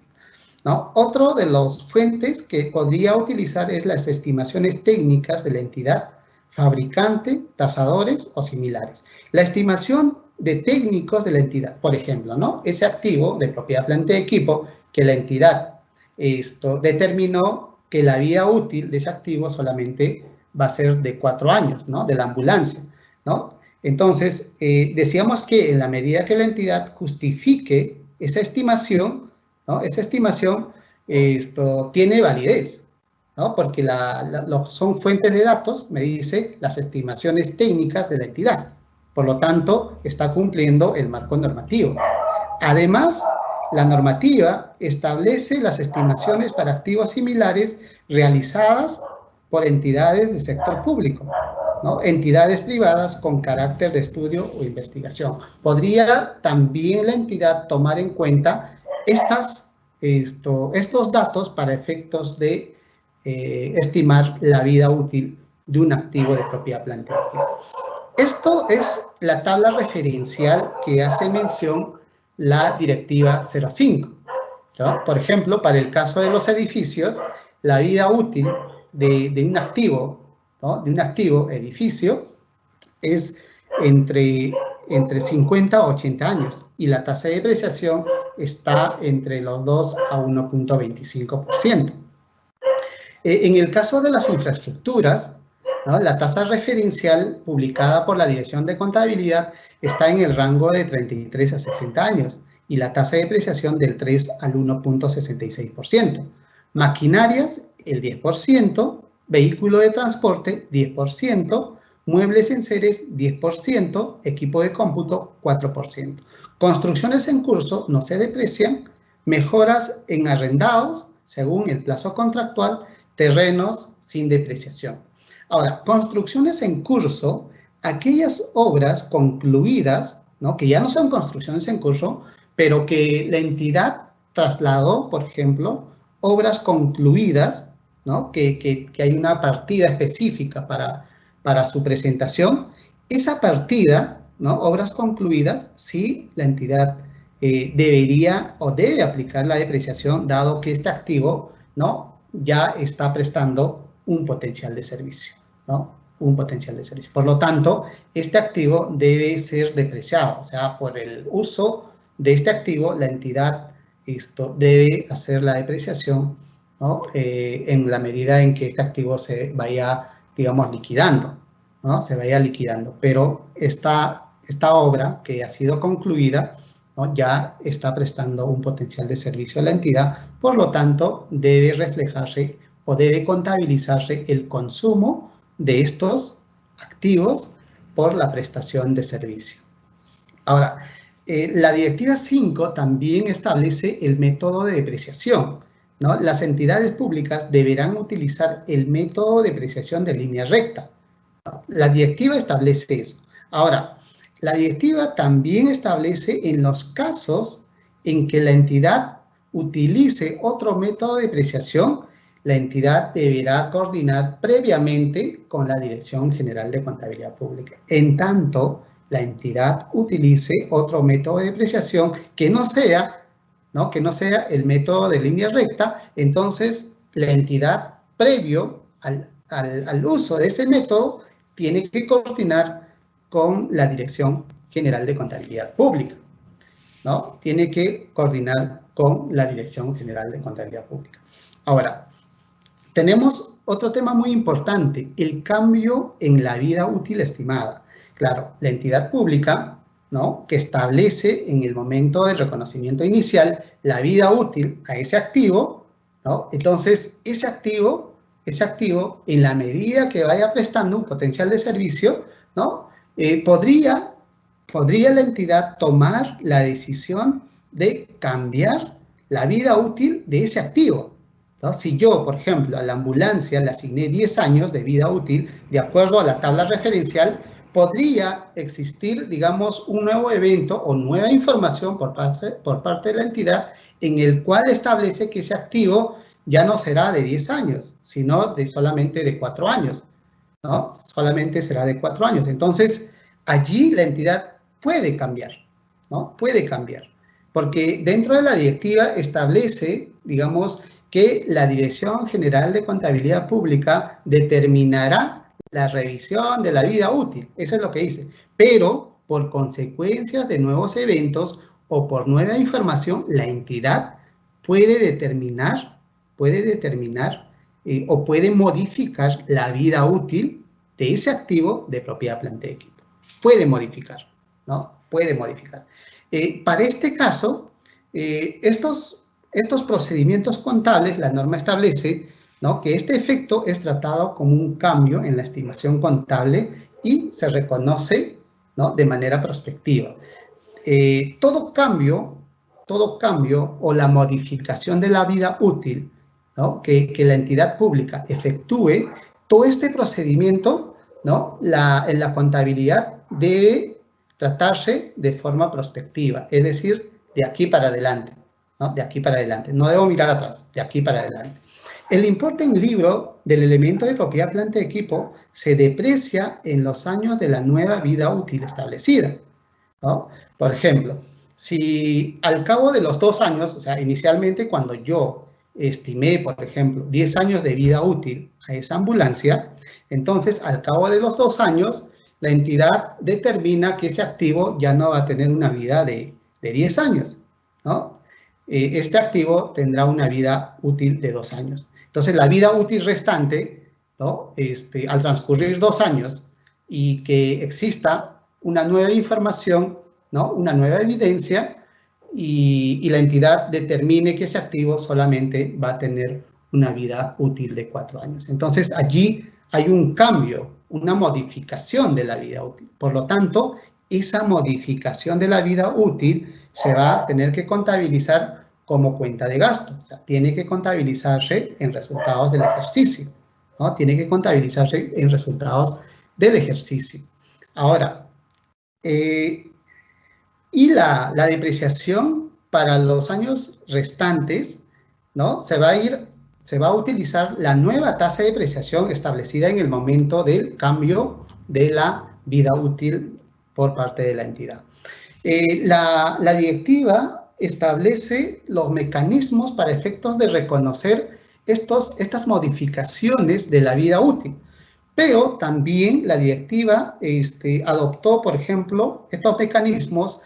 ¿no? Otro de las fuentes que podría utilizar es las estimaciones técnicas de la entidad, fabricante, tasadores o similares. La estimación de técnicos de la entidad, por ejemplo, ¿no? Ese activo de propiedad, planta y equipo que la entidad determinó que la vida útil de ese activo solamente va a ser de 4 años, ¿no? De la ambulancia, ¿no? Entonces, decíamos que en la medida que la entidad justifique esa estimación, ¿no? Esa estimación tiene validez, ¿no? Porque son fuentes de datos, me dice, las estimaciones técnicas de la entidad. Por lo tanto, está cumpliendo el marco normativo. Además, La normativa establece las estimaciones para activos similares realizadas por entidades del sector público, ¿no? Entidades privadas con carácter de estudio o investigación. Podría también la entidad tomar en cuenta estos datos para efectos de estimar la vida útil de un activo de propiedad plantea. Esto es la tabla referencial que hace mención la Directiva 05. ¿No? Por ejemplo, para el caso de los edificios, la vida útil de un activo, ¿no? De un activo edificio es entre 50 a 80 años y la tasa de depreciación está entre los 2 a 1.25%. En el caso de las infraestructuras, ¿no? La tasa referencial publicada por la Dirección de Contabilidad está en el rango de 33 a 60 años y la tasa de depreciación del 3 al 1.66%. Maquinarias, el 10%, vehículo de transporte, 10%, muebles enseres, 10%, equipo de cómputo, 4%. Construcciones en curso no se deprecian, mejoras en arrendados, según el plazo contractual, terrenos sin depreciación. Ahora, construcciones en curso, aquellas obras concluidas, ¿no? Que ya no son construcciones en curso, pero que la entidad trasladó, por ejemplo, obras concluidas, ¿no? Que hay una partida específica para su presentación. Esa partida, ¿no? Obras concluidas, sí, la entidad debería o debe aplicar la depreciación, dado que este activo, ¿no? Ya está prestando un potencial de servicio, ¿no? Un potencial de servicio. Por lo tanto, este activo debe ser depreciado, o sea, por el uso de este activo, la entidad debe hacer la depreciación, ¿no? En la medida en que este activo se vaya, digamos, liquidando, ¿no? Se vaya liquidando. Pero esta obra que ha sido concluida, ¿no? Ya está prestando un potencial de servicio a la entidad, por lo tanto, debe reflejarse o debe contabilizarse el consumo de estos activos por la prestación de servicio. Ahora, la Directiva 5 también establece el método de depreciación, ¿no? Las entidades públicas deberán utilizar el método de depreciación de línea recta, ¿no? La directiva establece eso. Ahora, la directiva también establece en los casos en que la entidad utilice otro método de depreciación, la entidad deberá coordinar previamente con la Dirección General de Contabilidad Pública. En tanto, la entidad utilice otro método de depreciación que no sea, ¿no? Que no sea el método de línea recta, entonces la entidad, previo al uso de ese método, tiene que coordinar con la Dirección General de Contabilidad Pública, ¿no? Tiene que coordinar con la Dirección General de Contabilidad Pública. Ahora, tenemos otro tema muy importante, el cambio en la vida útil estimada. Claro, la entidad pública, ¿no? Que establece en el momento del reconocimiento inicial la vida útil a ese activo, ¿no? Entonces, ese activo, en la medida que vaya prestando un potencial de servicio, ¿no? Podría la entidad tomar la decisión de cambiar la vida útil de ese activo, ¿no? Si yo, por ejemplo, a la ambulancia le asigné 10 años de vida útil, de acuerdo a la tabla referencial, podría existir, digamos, un nuevo evento o nueva información por parte de la entidad en el cual establece que ese activo ya no será de 10 años, sino solamente de 4 años, ¿no? Solamente será de 4 años. Entonces, allí la entidad puede cambiar, ¿no? Puede cambiar, porque dentro de la directiva establece, digamos, que la Dirección General de Contabilidad Pública determinará la revisión de la vida útil, eso es lo que dice, pero por consecuencias de nuevos eventos o por nueva información, la entidad puede determinar o puede modificar la vida útil de ese activo de propiedad plantea equipo. Puede modificar, ¿no? Puede modificar. Para este caso, estos procedimientos contables, la norma establece, ¿no? Que este efecto es tratado como un cambio en la estimación contable y se reconoce, ¿no? De manera prospectiva. Todo cambio todo cambio o la modificación de la vida útil, ¿no?, que la entidad pública efectúe, todo este procedimiento, ¿no?, en la contabilidad debe tratarse de forma prospectiva, es decir, de aquí para adelante, ¿no? De aquí para adelante. No debo mirar atrás, de aquí para adelante. El importe en libro del elemento de propiedad, planta y equipo se deprecia en los años de la nueva vida útil establecida, ¿no? Por ejemplo, si al cabo de los 2 años, o sea, inicialmente cuando yo estimé, por ejemplo, 10 años de vida útil a esa ambulancia, entonces al cabo de los 2 años, la entidad determina que ese activo ya no va a tener una vida de 10 años, ¿no? Este activo tendrá una vida útil de 2 años. Entonces, la vida útil restante, ¿no?, al transcurrir 2 años y que exista una nueva información, ¿no?, una nueva evidencia, y la entidad determine que ese activo solamente va a tener una vida útil de 4 años. Entonces, allí hay un cambio, una modificación de la vida útil. Por lo tanto, esa modificación de la vida útil se va a tener que contabilizar como cuenta de gasto. O sea, tiene que contabilizarse en resultados del ejercicio, ¿no? Tiene que contabilizarse en resultados del ejercicio. Ahora, y la depreciación para los años restantes, ¿no?, se va a utilizar la nueva tasa de depreciación establecida en el momento del cambio de la vida útil por parte de la entidad. La directiva establece los mecanismos para efectos de reconocer estas modificaciones de la vida útil, pero también la directiva adoptó, por ejemplo, estos mecanismos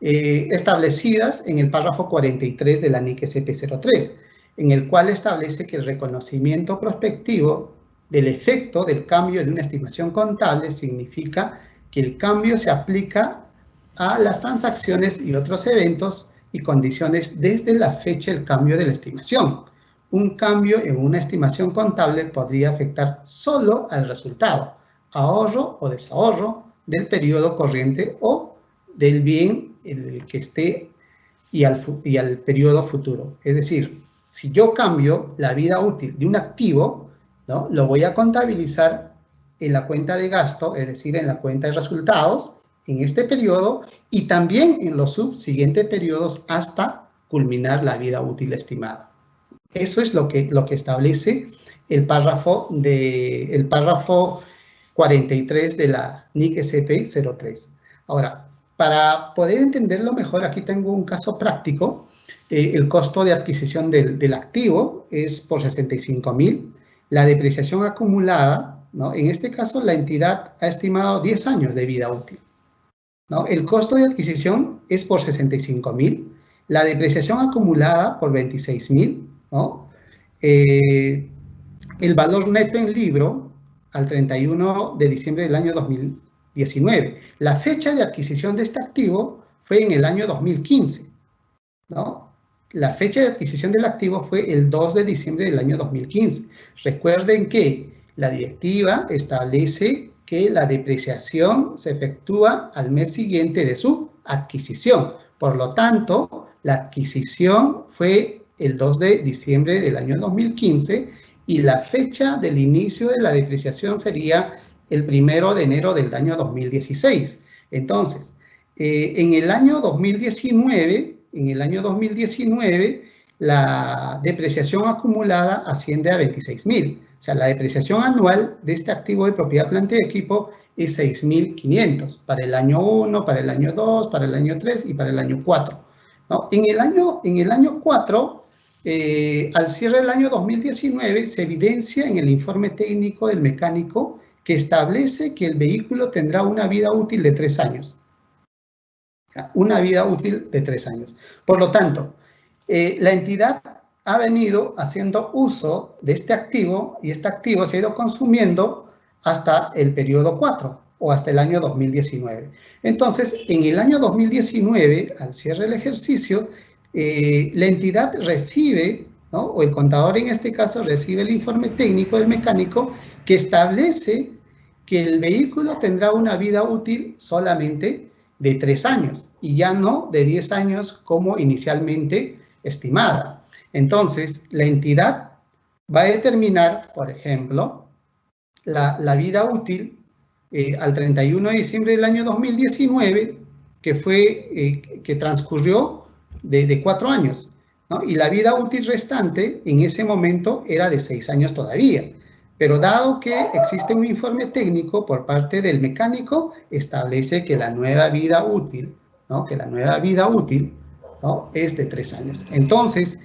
establecidas en el párrafo 43 de la NIC SP03, en el cual establece que el reconocimiento prospectivo del efecto del cambio de una estimación contable significa que el cambio se aplica a las transacciones y otros eventos y condiciones desde la fecha del cambio de la estimación. Un cambio en una estimación contable podría afectar solo al resultado, ahorro o desahorro del periodo corriente o del bien el que esté y al periodo futuro. Es decir, si yo cambio la vida útil de un activo, ¿no?, lo voy a contabilizar en la cuenta de gasto, es decir, en la cuenta de resultados, en este periodo y también en los subsiguientes periodos hasta culminar la vida útil estimada. Eso es lo que establece el párrafo 43 de la NIC SP03. Ahora, para poder entenderlo mejor, aquí tengo un caso práctico. El costo de adquisición del activo es por 65.000. La depreciación acumulada, ¿no?, en este caso la entidad ha estimado 10 años de vida útil, ¿no? El costo de adquisición es por 65.000. La depreciación acumulada por 26.000, ¿no? El valor neto en libro al 31 de diciembre del año 2019. La fecha de adquisición de este activo fue en el año 2015, ¿no? La fecha de adquisición del activo fue el 2 de diciembre del año 2015. Recuerden que la directiva establece que la depreciación se efectúa al mes siguiente de su adquisición. Por lo tanto, la adquisición fue el 2 de diciembre del año 2015 y la fecha del inicio de la depreciación sería el 1 de enero del año 2016. Entonces, en el año 2019, la depreciación acumulada asciende a 26.000. O sea, la depreciación anual de este activo de propiedad, planta y equipo es 6.500 para el año 1, para el año 2, para el año 3 y para el año 4, ¿no? En el año 4, al cierre del año 2019, se evidencia en el informe técnico del mecánico que establece que el vehículo tendrá una vida útil de 3 años. O sea, una vida útil de 3 años. Por lo tanto, la entidad ha venido haciendo uso de este activo y este activo se ha ido consumiendo hasta el periodo 4 o hasta el año 2019. Entonces, en el año 2019, al cierre del ejercicio, la entidad recibe, ¿no?, o el contador en este caso recibe el informe técnico del mecánico que establece que el vehículo tendrá una vida útil solamente de 3 años y ya no de 10 años como inicialmente estimada. Entonces, la entidad va a determinar, por ejemplo, la vida útil al 31 de diciembre del año 2019, que transcurrió de 4 años, ¿no? Y la vida útil restante en ese momento era de 6 años todavía. Pero dado que existe un informe técnico por parte del mecánico, establece que la nueva vida útil, ¿no? Que la nueva vida útil, ¿no? Es de 3 años. Entonces,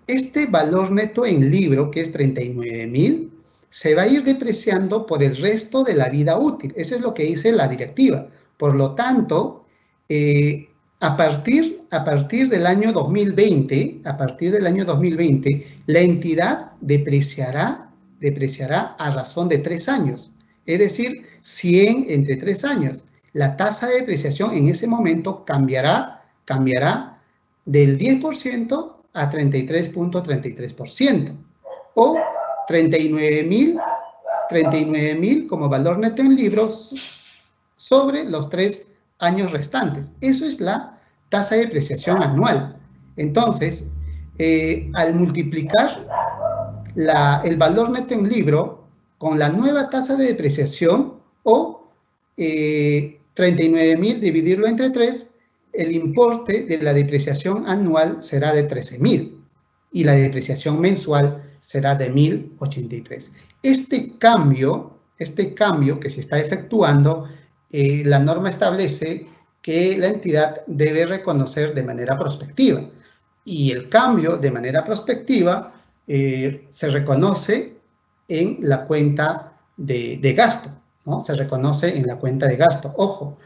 este valor neto en libro, que es 39.000, se va a ir depreciando por el resto de la vida útil. Eso es lo que dice la directiva. Por lo tanto, a partir del año 2020, la entidad depreciará a razón de 3 años. Es decir, 100 entre 3 años. La tasa de depreciación en ese momento cambiará del 10% a 33.33%. O 39.000 como valor neto en libros sobre los 3 años restantes. Eso es la tasa de depreciación anual. Entonces, al multiplicar el valor neto en libro con la nueva tasa de depreciación o 39.000 dividirlo entre 3, el importe de la depreciación anual será de 13.000 y la depreciación mensual será de 1.083. Este cambio que se está efectuando, la norma establece que la entidad debe reconocer de manera prospectiva. Y el cambio de manera prospectiva se reconoce en la cuenta de gasto, ¿no? Se reconoce en la cuenta de gasto. Ojo,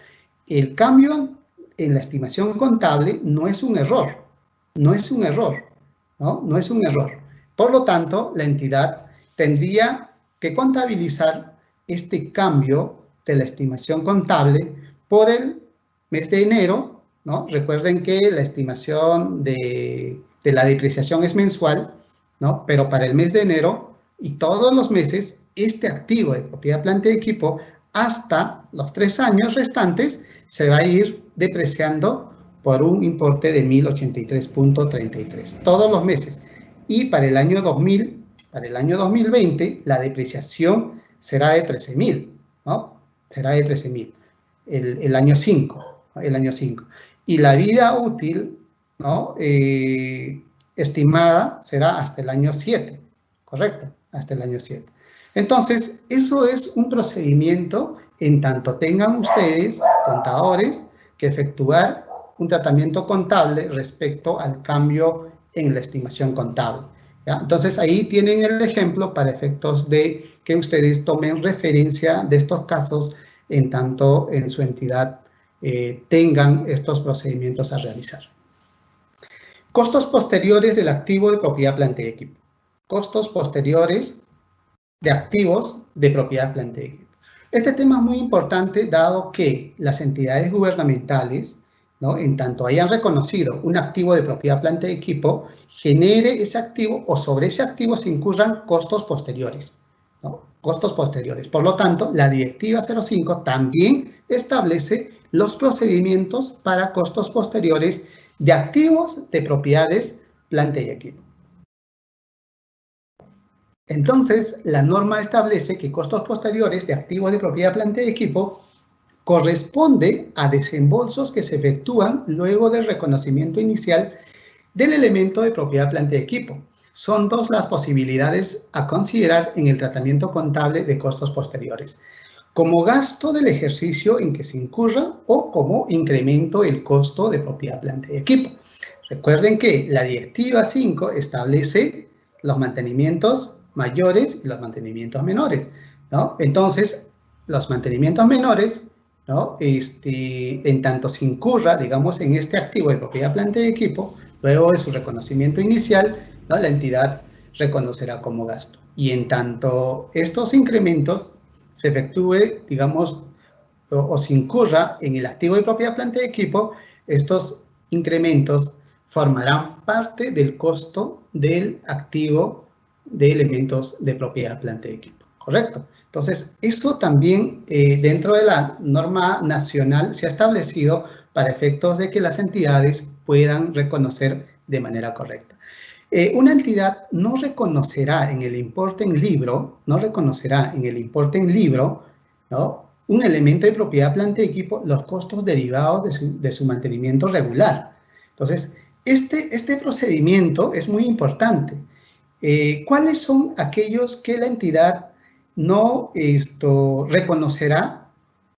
el cambio en la estimación contable no es un error, ¿no? No es un error. Por lo tanto, la entidad tendría que contabilizar este cambio de la estimación contable por el mes de enero, ¿no? Recuerden que la estimación de la depreciación es mensual, ¿no? Pero para el mes de enero y todos los meses, este activo de propiedad, planta y equipo, hasta los 3 años restantes, se va a ir depreciando por un importe de 1.083.33 todos los meses. Y para el año 2020, la depreciación será de 13.000, ¿no? Será de 13.000, el año 5, Y la vida útil, ¿no? Estimada será hasta el año 7, ¿correcto? Hasta el año 7. Entonces, eso es un procedimiento en tanto tengan ustedes, contadores, que efectuar un tratamiento contable respecto al cambio en la estimación contable, ¿ya? Entonces, ahí tienen el ejemplo para efectos de que ustedes tomen referencia de estos casos en tanto en su entidad tengan estos procedimientos a realizar. Costos posteriores del activo de propiedad, planta y equipo. Costos posteriores de activos de propiedad, planta y equipo. Este tema es muy importante dado que las entidades gubernamentales, ¿no? En tanto hayan reconocido un activo de propiedad, planta y equipo, genere ese activo o sobre ese activo se incurran costos posteriores, ¿no? Costos posteriores. Por lo tanto, la Directiva 05 también establece los procedimientos para costos posteriores de activos de propiedades, planta y equipo. Entonces, la norma establece que costos posteriores de activos de propiedad, planta y equipo corresponde a desembolsos que se efectúan luego del reconocimiento inicial del elemento de propiedad, planta y equipo. Son 2 las posibilidades a considerar en el tratamiento contable de costos posteriores: como gasto del ejercicio en que se incurra o como incremento del costo de propiedad, planta y equipo. Recuerden que la Directiva 5 establece los mantenimientos mayores y los mantenimientos menores, ¿no? Entonces, los mantenimientos menores, ¿no? En tanto se incurra, digamos, en este activo de propiedad, planta y equipo, luego de su reconocimiento inicial, ¿no? La entidad reconocerá como gasto. Y en tanto estos incrementos se efectúe, digamos, o se incurra en el activo de propiedad, planta y equipo, estos incrementos formarán parte del costo del activo de elementos de propiedad, planta y equipo, ¿correcto? Entonces, eso también dentro de la norma nacional se ha establecido para efectos de que las entidades puedan reconocer de manera correcta. Una entidad no reconocerá en el importe en libro, ¿no? Un elemento de propiedad, planta y equipo, los costos derivados de su mantenimiento regular. Entonces, este procedimiento es muy importante. ¿Cuáles son aquellos que la entidad no reconocerá,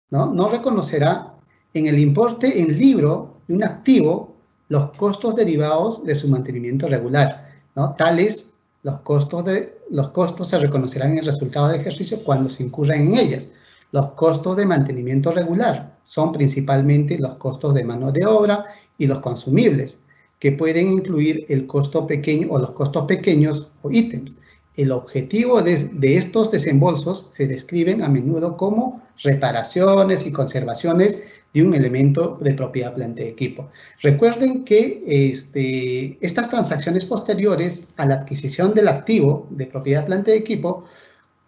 no reconocerá en el importe en libro de un activo los costos derivados de su mantenimiento regular, ¿no? Tales, los costos se reconocerán en el resultado del ejercicio cuando se incurran en ellas. Los costos de mantenimiento regular son principalmente los costos de mano de obra y los consumibles, que pueden incluir el costo pequeño o los costos pequeños o ítems. El objetivo de estos desembolsos se describen a menudo como reparaciones y conservaciones de un elemento de propiedad, planta y equipo. Recuerden que estas transacciones posteriores a la adquisición del activo de propiedad, planta y equipo,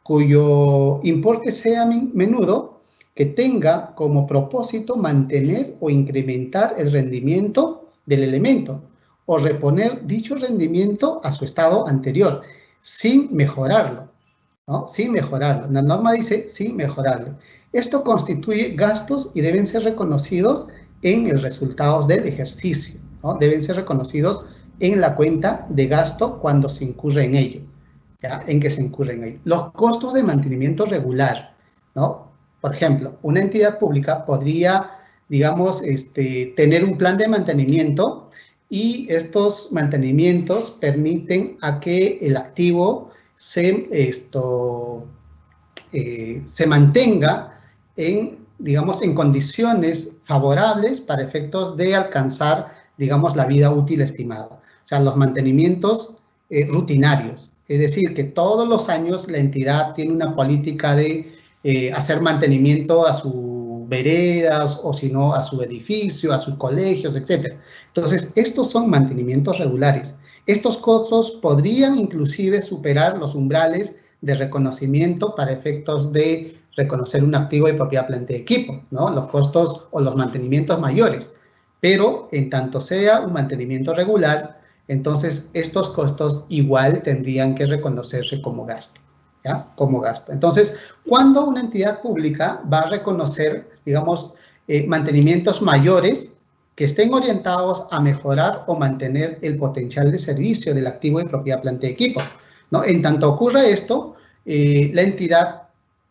cuyo importe sea menudo, que tenga como propósito mantener o incrementar el rendimiento del elemento o reponer dicho rendimiento a su estado anterior, sin mejorarlo, ¿no? Sin mejorarlo. La norma dice sin mejorarlo. Esto constituye gastos y deben ser reconocidos en el resultado del ejercicio, ¿no? Deben ser reconocidos en la cuenta de gasto cuando se incurre en ello, ¿ya? En que se incurre en ello. Los costos de mantenimiento regular, ¿no? Por ejemplo, una entidad pública podría, digamos, tener un plan de mantenimiento y estos mantenimientos permiten a que el activo se mantenga digamos, en condiciones favorables para efectos de alcanzar, digamos, la vida útil estimada. O sea, los mantenimientos rutinarios. Es decir, que todos los años la entidad tiene una política de hacer mantenimiento a sus veredas o si no a su edificio, a sus colegios, etc. Entonces, estos son mantenimientos regulares. Estos costos podrían inclusive superar los umbrales de reconocimiento para efectos de reconocer un activo de propiedad, planta y equipo, ¿no? Los costos o los mantenimientos mayores. Pero en tanto sea un mantenimiento regular, entonces estos costos igual tendrían que reconocerse como gasto, ¿ya? Como gasto. Entonces, cuando una entidad pública va a reconocer, digamos, mantenimientos mayores que estén orientados a mejorar o mantener el potencial de servicio del activo de propiedad, planta y equipo, ¿no? En tanto ocurra esto, la entidad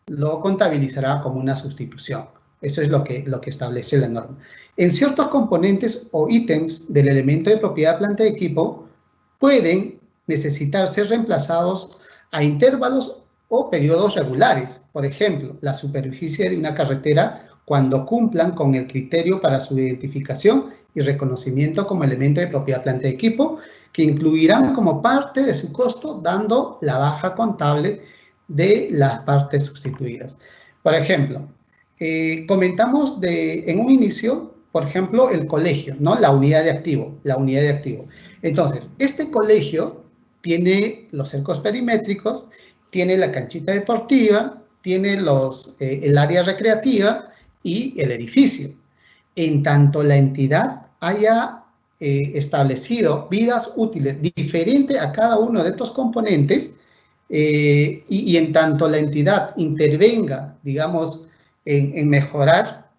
lo contabilizará como una sustitución. Eso es lo que establece la norma. En ciertos componentes o ítems del elemento de propiedad, planta y equipo pueden necesitar ser reemplazados a intervalos o periodos regulares. Por ejemplo, la superficie de una carretera cuando cumplan con el criterio para su identificación y reconocimiento como elemento de propiedad, planta y equipo, que incluirán como parte de su costo dando la baja contable de las partes sustituidas. Por ejemplo, comentamos en un inicio, por ejemplo, el colegio, ¿no? La unidad de activo. Entonces, este colegio tiene los cercos perimétricos, tiene la canchita deportiva, tiene el área recreativa y el edificio. En tanto la entidad haya establecido vidas útiles diferentes a cada uno de estos componentes, y en tanto la entidad intervenga, digamos, en mejorar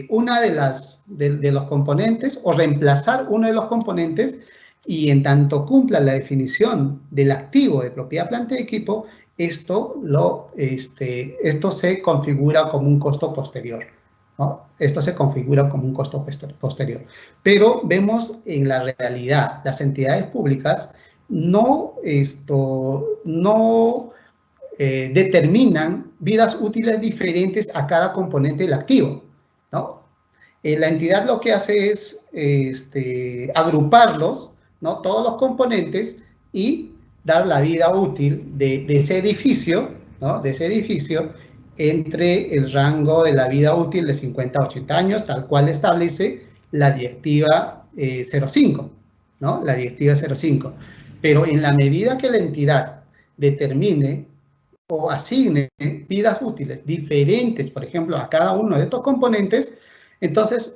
una de los componentes o reemplazar uno de los componentes, y en tanto cumpla la definición del activo de propiedad, planta y equipo, esto se configura como un costo posterior, ¿no? Esto se configura como un costo posterior. Pero vemos en la realidad, las entidades públicas no determinan vidas útiles diferentes a cada componente del activo, ¿no? La entidad lo que hace es agruparlos, ¿no? Todos los componentes y dar la vida útil de ese edificio, ¿no? De ese edificio entre el rango de la vida útil de 50 a 80 años, tal cual establece la directiva 05, ¿no? La directiva 05. Pero en la medida que la entidad determine o asigne vidas útiles diferentes, por ejemplo, a cada uno de estos componentes, entonces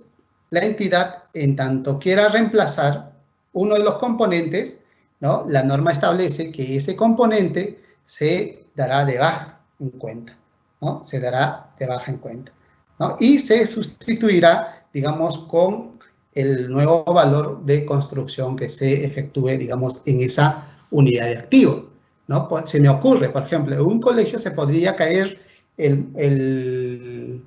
la entidad, en tanto quiera reemplazar uno de los componentes, ¿no? La norma establece que ese componente se dará de baja en cuenta, ¿no? Se dará de baja en cuenta, ¿no? Y se sustituirá, digamos, con el nuevo valor de construcción que se efectúe, digamos, en esa unidad de activo, ¿no? Pues, se me ocurre, por ejemplo, en un colegio se podría caer el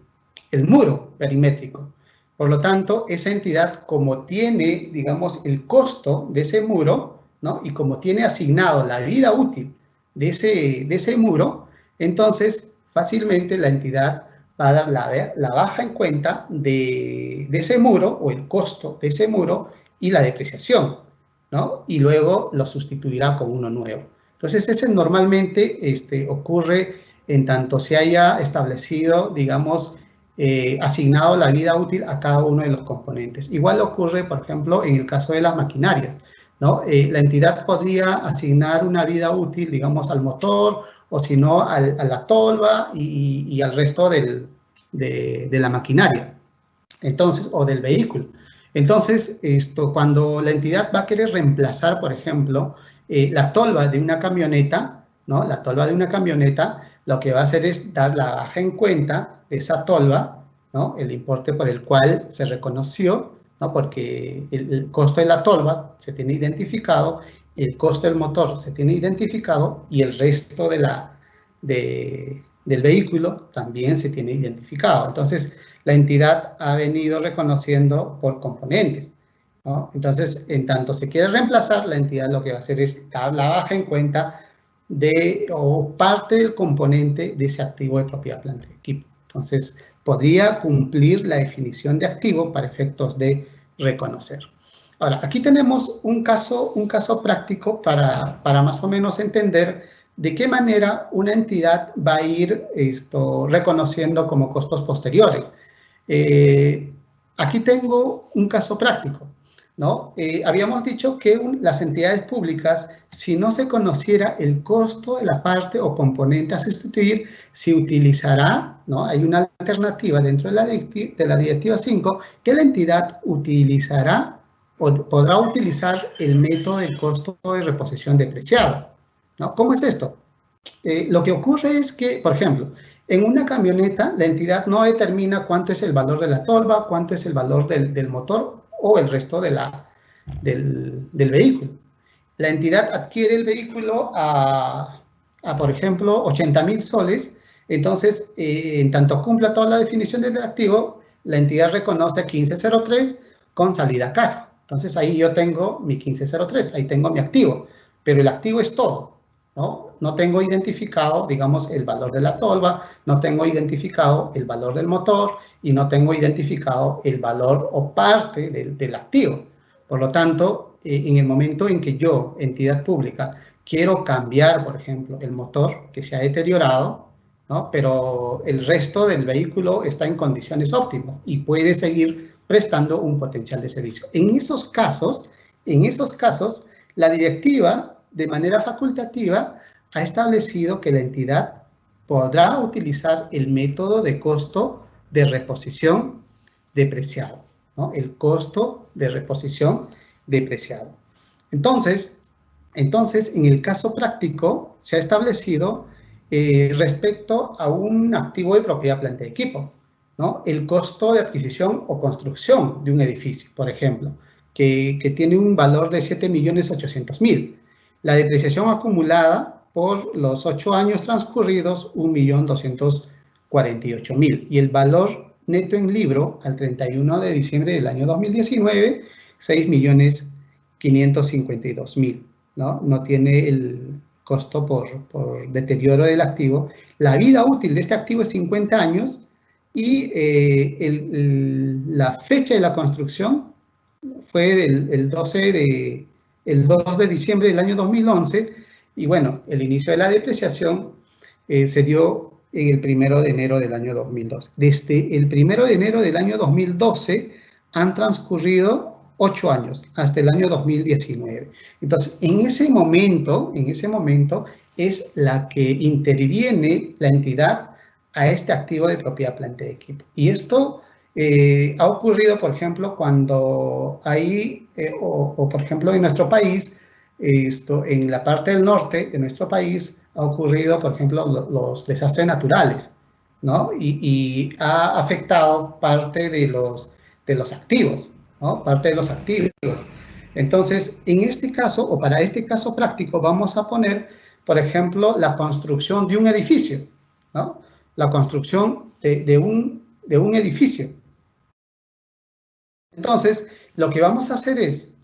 muro perimétrico. Por lo tanto, esa entidad, como tiene, digamos, el costo de ese muro, ¿no? Y como tiene asignado la vida útil de ese muro, entonces fácilmente la entidad va a dar la baja en cuenta de ese muro o el costo de ese muro y la depreciación, ¿no? Y luego lo sustituirá con uno nuevo. Entonces, ese normalmente ocurre en tanto se haya establecido, digamos, asignado la vida útil a cada uno de los componentes. Igual ocurre, por ejemplo, en el caso de las maquinarias, ¿no? La entidad podría asignar una vida útil, digamos, al motor, o si no, a la tolva y al resto de la maquinaria, entonces, o del vehículo. Entonces, cuando la entidad va a querer reemplazar, por ejemplo, la tolva de una camioneta, ¿no? La tolva de una camioneta, lo que va a hacer es dar la baja en cuenta de esa tolva, ¿no? El importe por el cual se reconoció, ¿no? Porque el costo de la tolva se tiene identificado, el costo del motor se tiene identificado y el resto del vehículo también se tiene identificado. Entonces, la entidad ha venido reconociendo por componentes, ¿no? Entonces, en tanto se quiere reemplazar, la entidad lo que va a hacer es dar la baja en cuenta o parte del componente de ese activo de propiedad, planta y equipo. Entonces, podría cumplir la definición de activo para efectos de reconocer. Ahora, aquí tenemos un caso práctico para más o menos entender de qué manera una entidad va a ir reconociendo como costos posteriores. Aquí tengo un caso práctico, ¿no? Habíamos dicho que las entidades públicas, si no se conociera el costo de la parte o componente a sustituir, se utilizará, ¿no? Hay una alternativa dentro de la Directiva 5 que la entidad utilizará o podrá utilizar el método de costo de reposición depreciado, ¿no? ¿Cómo es esto? Lo que ocurre es que, por ejemplo, en una camioneta, la entidad no determina cuánto es el valor de la tolva, cuánto es el valor del motor o el resto del vehículo. La entidad adquiere el vehículo por ejemplo, 80.000 soles. Entonces, en tanto cumpla toda la definición del activo, la entidad reconoce 1503 con salida a caja. Entonces, ahí yo tengo mi 1503, ahí tengo mi activo. Pero el activo es todo, ¿no? No tengo identificado, digamos, el valor de la tolva, no tengo identificado el valor del motor y no tengo identificado el valor o parte del activo. Por lo tanto, en el momento en que yo, entidad pública, quiero cambiar, por ejemplo, el motor que se ha deteriorado, ¿no? Pero el resto del vehículo está en condiciones óptimas y puede seguir prestando un potencial de servicio. En esos casos, la directiva, de manera facultativa, ha establecido que la entidad podrá utilizar el método de costo de reposición depreciado, ¿no? El costo de reposición depreciado. Entonces, en el caso práctico, se ha establecido respecto a un activo de propiedad, planta y equipo, ¿no? El costo de adquisición o construcción de un edificio, por ejemplo, que tiene un valor de 7.800.000. La depreciación acumulada por los 8 años transcurridos, 1.248.000. Y el valor neto en libro al 31 de diciembre del año 2019, 6.552.000, ¿no? No tiene el costo por deterioro del activo. La vida útil de este activo es 50 años y la fecha de la construcción fue el 2 de diciembre del año 2011. Y bueno, el inicio de la depreciación se dio en el 1 de enero del año 2012. Desde el 1 de enero del año 2012 han transcurrido 8 años, hasta el año 2019. Entonces, en ese momento es la que interviene la entidad a este activo de propiedad, planta y equipo. Y esto Ha ocurrido, por ejemplo, cuando hay, por ejemplo, en nuestro país, en la parte del norte de nuestro país, ha ocurrido, por ejemplo, los desastres naturales, ¿no? Y ha afectado parte de los activos, ¿no? Parte de los activos. Entonces, en este caso, o para este caso práctico, vamos a poner, por ejemplo, la construcción de un edificio, ¿no? La construcción de un edificio. Entonces, lo que vamos a hacer es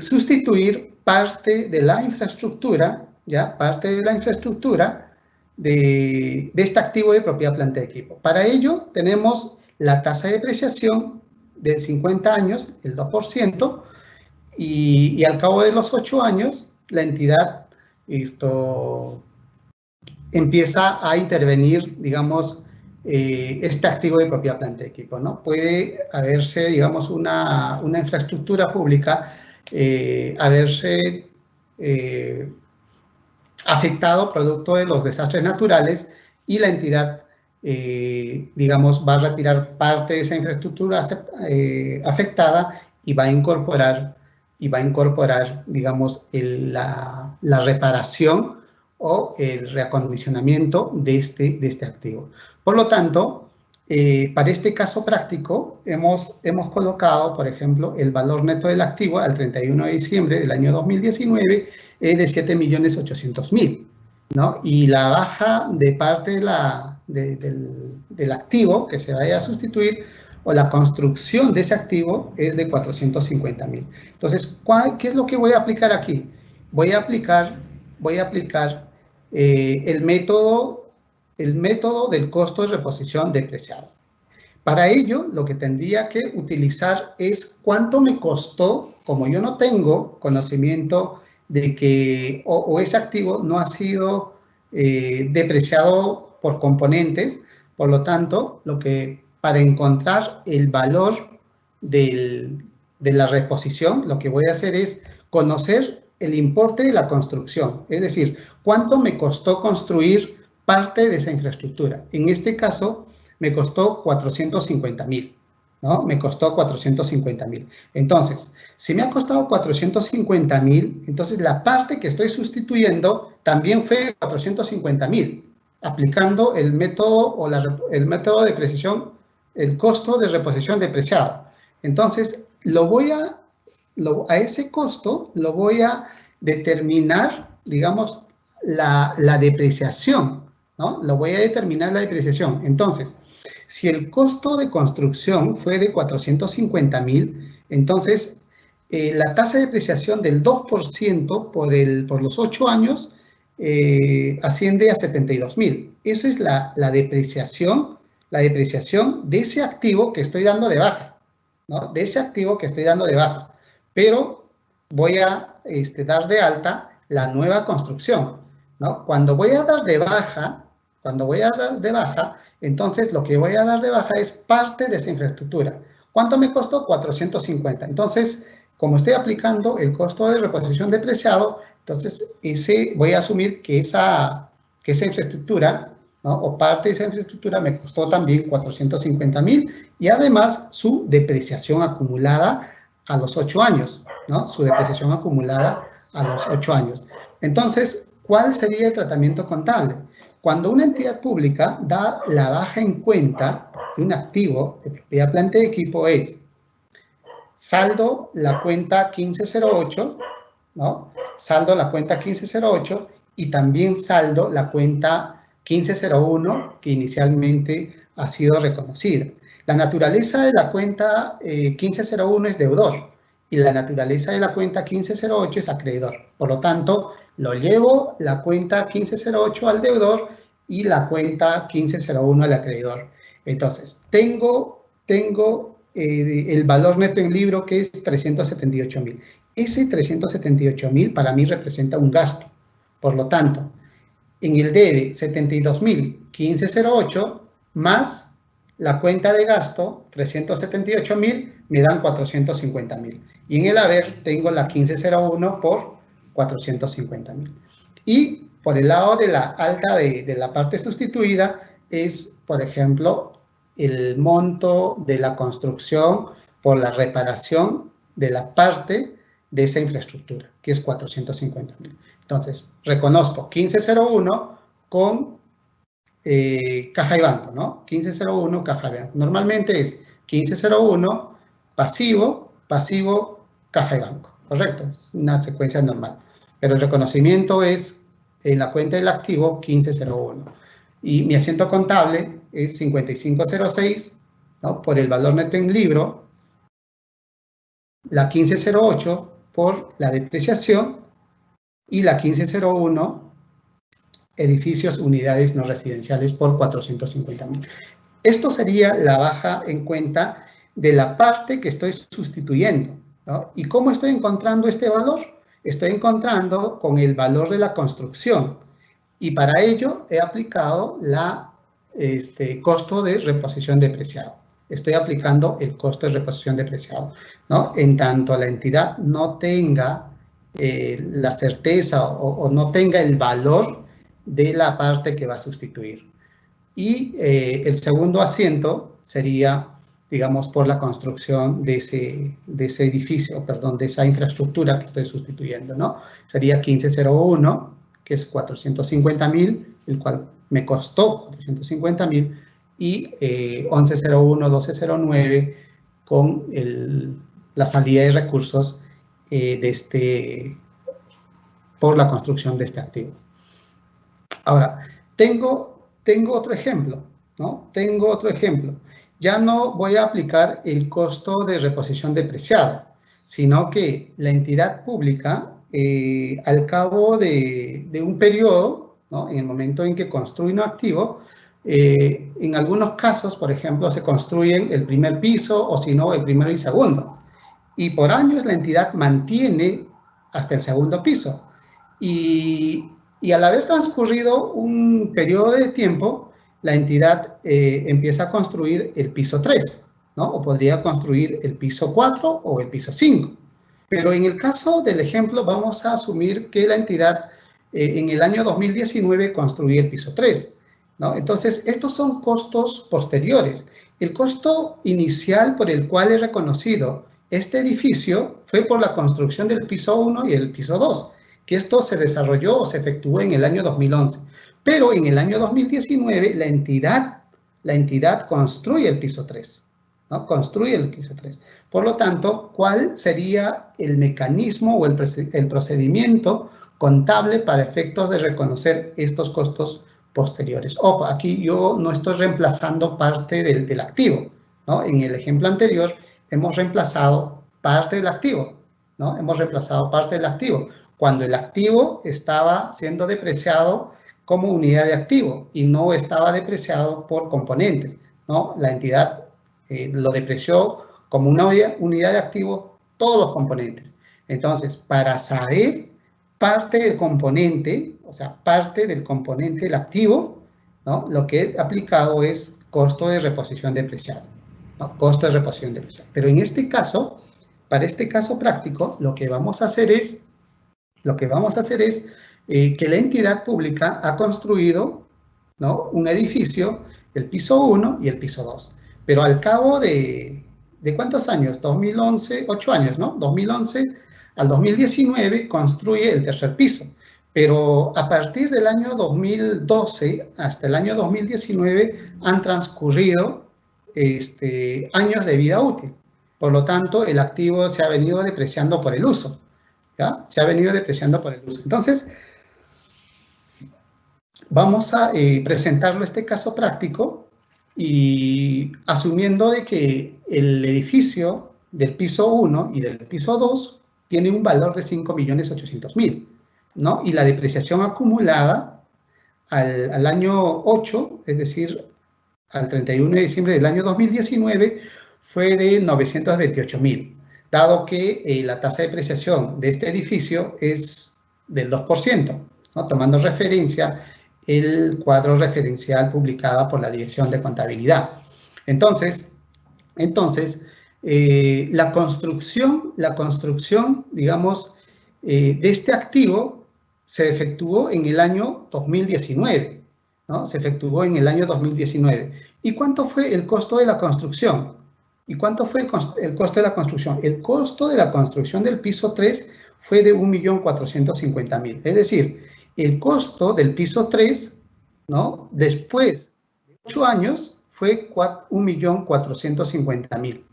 sustituir parte de la infraestructura, ¿ya? Parte de la infraestructura de este activo de propiedad, planta y equipo. Para ello, tenemos la tasa de depreciación de 50 años, el 2%, y al cabo de los 8 años, la entidad empieza a intervenir, digamos, este activo de propiedad, planta y equipo, ¿no? Puede haberse, digamos, una infraestructura pública, haberse afectado producto de los desastres naturales y la entidad, digamos, va a retirar parte de esa infraestructura afectada y va a incorporar, digamos, la reparación o el reacondicionamiento de este activo. Por lo tanto, para este caso práctico, hemos colocado, por ejemplo, el valor neto del activo al 31 de diciembre del año 2019 de 7.800.000, ¿no? Y la baja de parte del activo que se vaya a sustituir o la construcción de ese activo es de 450.000. Entonces, ¿qué es lo que voy a aplicar aquí? Voy a aplicar el método del costo de reposición depreciado. Para ello, lo que tendría que utilizar es cuánto me costó, como yo no tengo conocimiento de que o ese activo no ha sido depreciado por componentes, por lo tanto, para encontrar el valor de la reposición, lo que voy a hacer es conocer el importe de la construcción, es decir, cuánto me costó construir parte de esa infraestructura. En este caso, me costó 450.000, ¿no? Me costó 450.000. Entonces, si me ha costado 450.000, entonces la parte que estoy sustituyendo también fue 450.000, aplicando el método el método de precisión, el costo de reposición depreciado. Entonces, a ese costo lo voy a determinar, digamos, la depreciación, ¿no? Lo voy a determinar la depreciación. Entonces, si el costo de construcción fue de 450.000, entonces la tasa de depreciación del 2% por los 8 años asciende a 72.000. Esa es la depreciación de ese activo que estoy dando de baja, ¿no? De ese activo que estoy dando de baja. Pero voy a dar de alta la nueva construcción, ¿no? Cuando voy a dar de baja, entonces lo que voy a dar de baja es parte de esa infraestructura. ¿Cuánto me costó? 450. Entonces, como estoy aplicando el costo de reposición depreciado, entonces voy a asumir que esa infraestructura, ¿no? O parte de esa infraestructura me costó también 450.000 y además su depreciación acumulada a los 8 años, ¿no? Su depreciación acumulada a los 8 años. Entonces, ¿cuál sería el tratamiento contable? Cuando una entidad pública da la baja en cuenta de un activo de propiedad, planta y equipo es saldo la cuenta 1508, ¿no? Saldo la cuenta 1508 y también saldo la cuenta 1501 que inicialmente ha sido reconocida. La naturaleza de la cuenta 1501 es deudor y la naturaleza de la cuenta 1508 es acreedor. Por lo tanto, lo llevo la cuenta 1508 al deudor y la cuenta 1501 al acreedor. Entonces, tengo el valor neto en libro que es 378.000. Ese 378.000 para mí representa un gasto. Por lo tanto, en el debe 72.1508 más la cuenta de gasto 378.000 me dan 450.000. Y en el haber tengo la 1501 por 450.000. Y por el lado de la alta de la parte sustituida es, por ejemplo, el monto de la construcción por la reparación de la parte de esa infraestructura, que es 450.000. Entonces, reconozco 1501 con caja y banco, ¿no? 1501, caja y banco. Normalmente es 1501, pasivo, pasivo, caja y banco, ¿correcto? Es una secuencia normal. Pero el reconocimiento es en la cuenta del activo 1501. Y mi asiento contable es 5506, ¿no? Por el valor neto en libro, la 1508 por la depreciación y la 1501 edificios, unidades no residenciales por 450.000. Esto sería la baja en cuenta de la parte que estoy sustituyendo, ¿no? ¿Y cómo estoy encontrando este valor? Estoy encontrando con el valor de la construcción y para ello he aplicado la costo de reposición depreciado. Estoy aplicando el costo de reposición depreciado, ¿no? En tanto la entidad no tenga la certeza o no tenga el valor de la parte que va a sustituir. Y el segundo asiento sería, digamos, por la construcción de ese edificio, perdón, de esa infraestructura que estoy sustituyendo, ¿no? Sería 1501, que es 450.000, el cual me costó 450.000, y 1101, 1209, con la salida de recursos por la construcción de este activo. Ahora, tengo otro ejemplo, ¿no? Tengo otro ejemplo. Ya no voy a aplicar el costo de reposición depreciada, sino que la entidad pública, al cabo de un periodo, ¿no? En el momento en que construye un activo, en algunos casos, por ejemplo, se construyen el primer piso o si no, el primero y segundo. Y por años la entidad mantiene hasta el segundo piso. Y al haber transcurrido un periodo de tiempo, la entidad empieza a construir el piso 3, ¿no? O podría construir el piso 4 o el piso 5. Pero en el caso del ejemplo, vamos a asumir que la entidad en el año 2019 construye el piso 3, ¿no? Entonces, estos son costos posteriores. El costo inicial por el cual he reconocido este edificio fue por la construcción del piso 1 y el piso 2. Que esto se desarrolló o se efectuó en el año 2011. Pero en el año 2019 la entidad construye el piso 3, ¿no? Construye el piso 3. Por lo tanto, ¿cuál sería el mecanismo o el procedimiento contable para efectos de reconocer estos costos posteriores? Ojo, aquí yo no estoy reemplazando parte del activo, ¿no? En el ejemplo anterior hemos reemplazado parte del activo, ¿no? Hemos reemplazado parte del activo cuando el activo estaba siendo depreciado como unidad de activo y no estaba depreciado por componentes, ¿no? La entidad lo depreció como una unidad de activo, todos los componentes. Entonces, para saber parte del componente, o sea, parte del componente del activo, ¿no? Lo que he aplicado es costo de reposición depreciado, ¿no? Costo de reposición depreciado. Pero en este caso, para este caso práctico, lo que vamos a hacer es que la entidad pública ha construido, ¿no? Un edificio, el piso 1 y el piso 2. Pero al cabo de ¿cuántos años? 2011, 8 años, ¿no? 2011 al 2019 construye el tercer piso. Pero a partir del año 2012 hasta el año 2019 han transcurrido años de vida útil. Por lo tanto, el activo se ha venido depreciando por el uso. ¿Ya? Se ha venido depreciando por el uso. Entonces, vamos a presentarlo este caso práctico y asumiendo de que el edificio del piso 1 y del piso 2 tiene un valor de 5.800.000, ¿no? Y la depreciación acumulada al año 8, es decir, al 31 de diciembre del año 2019, fue de 928.000. Dado que la tasa de depreciación de este edificio es del 2%, ¿no? Tomando referencia el cuadro referencial publicado por la Dirección de Contabilidad. Entonces la construcción, digamos, de este activo se efectuó en el año 2019, ¿no? Se efectuó en el año 2019. ¿Y cuánto fue el costo de la construcción? ¿Y cuánto fue el costo de la construcción? El costo de la construcción del piso 3 fue de 1.450.000. Es decir, el costo del piso 3, ¿no?, después de 8 años fue 1.450.000,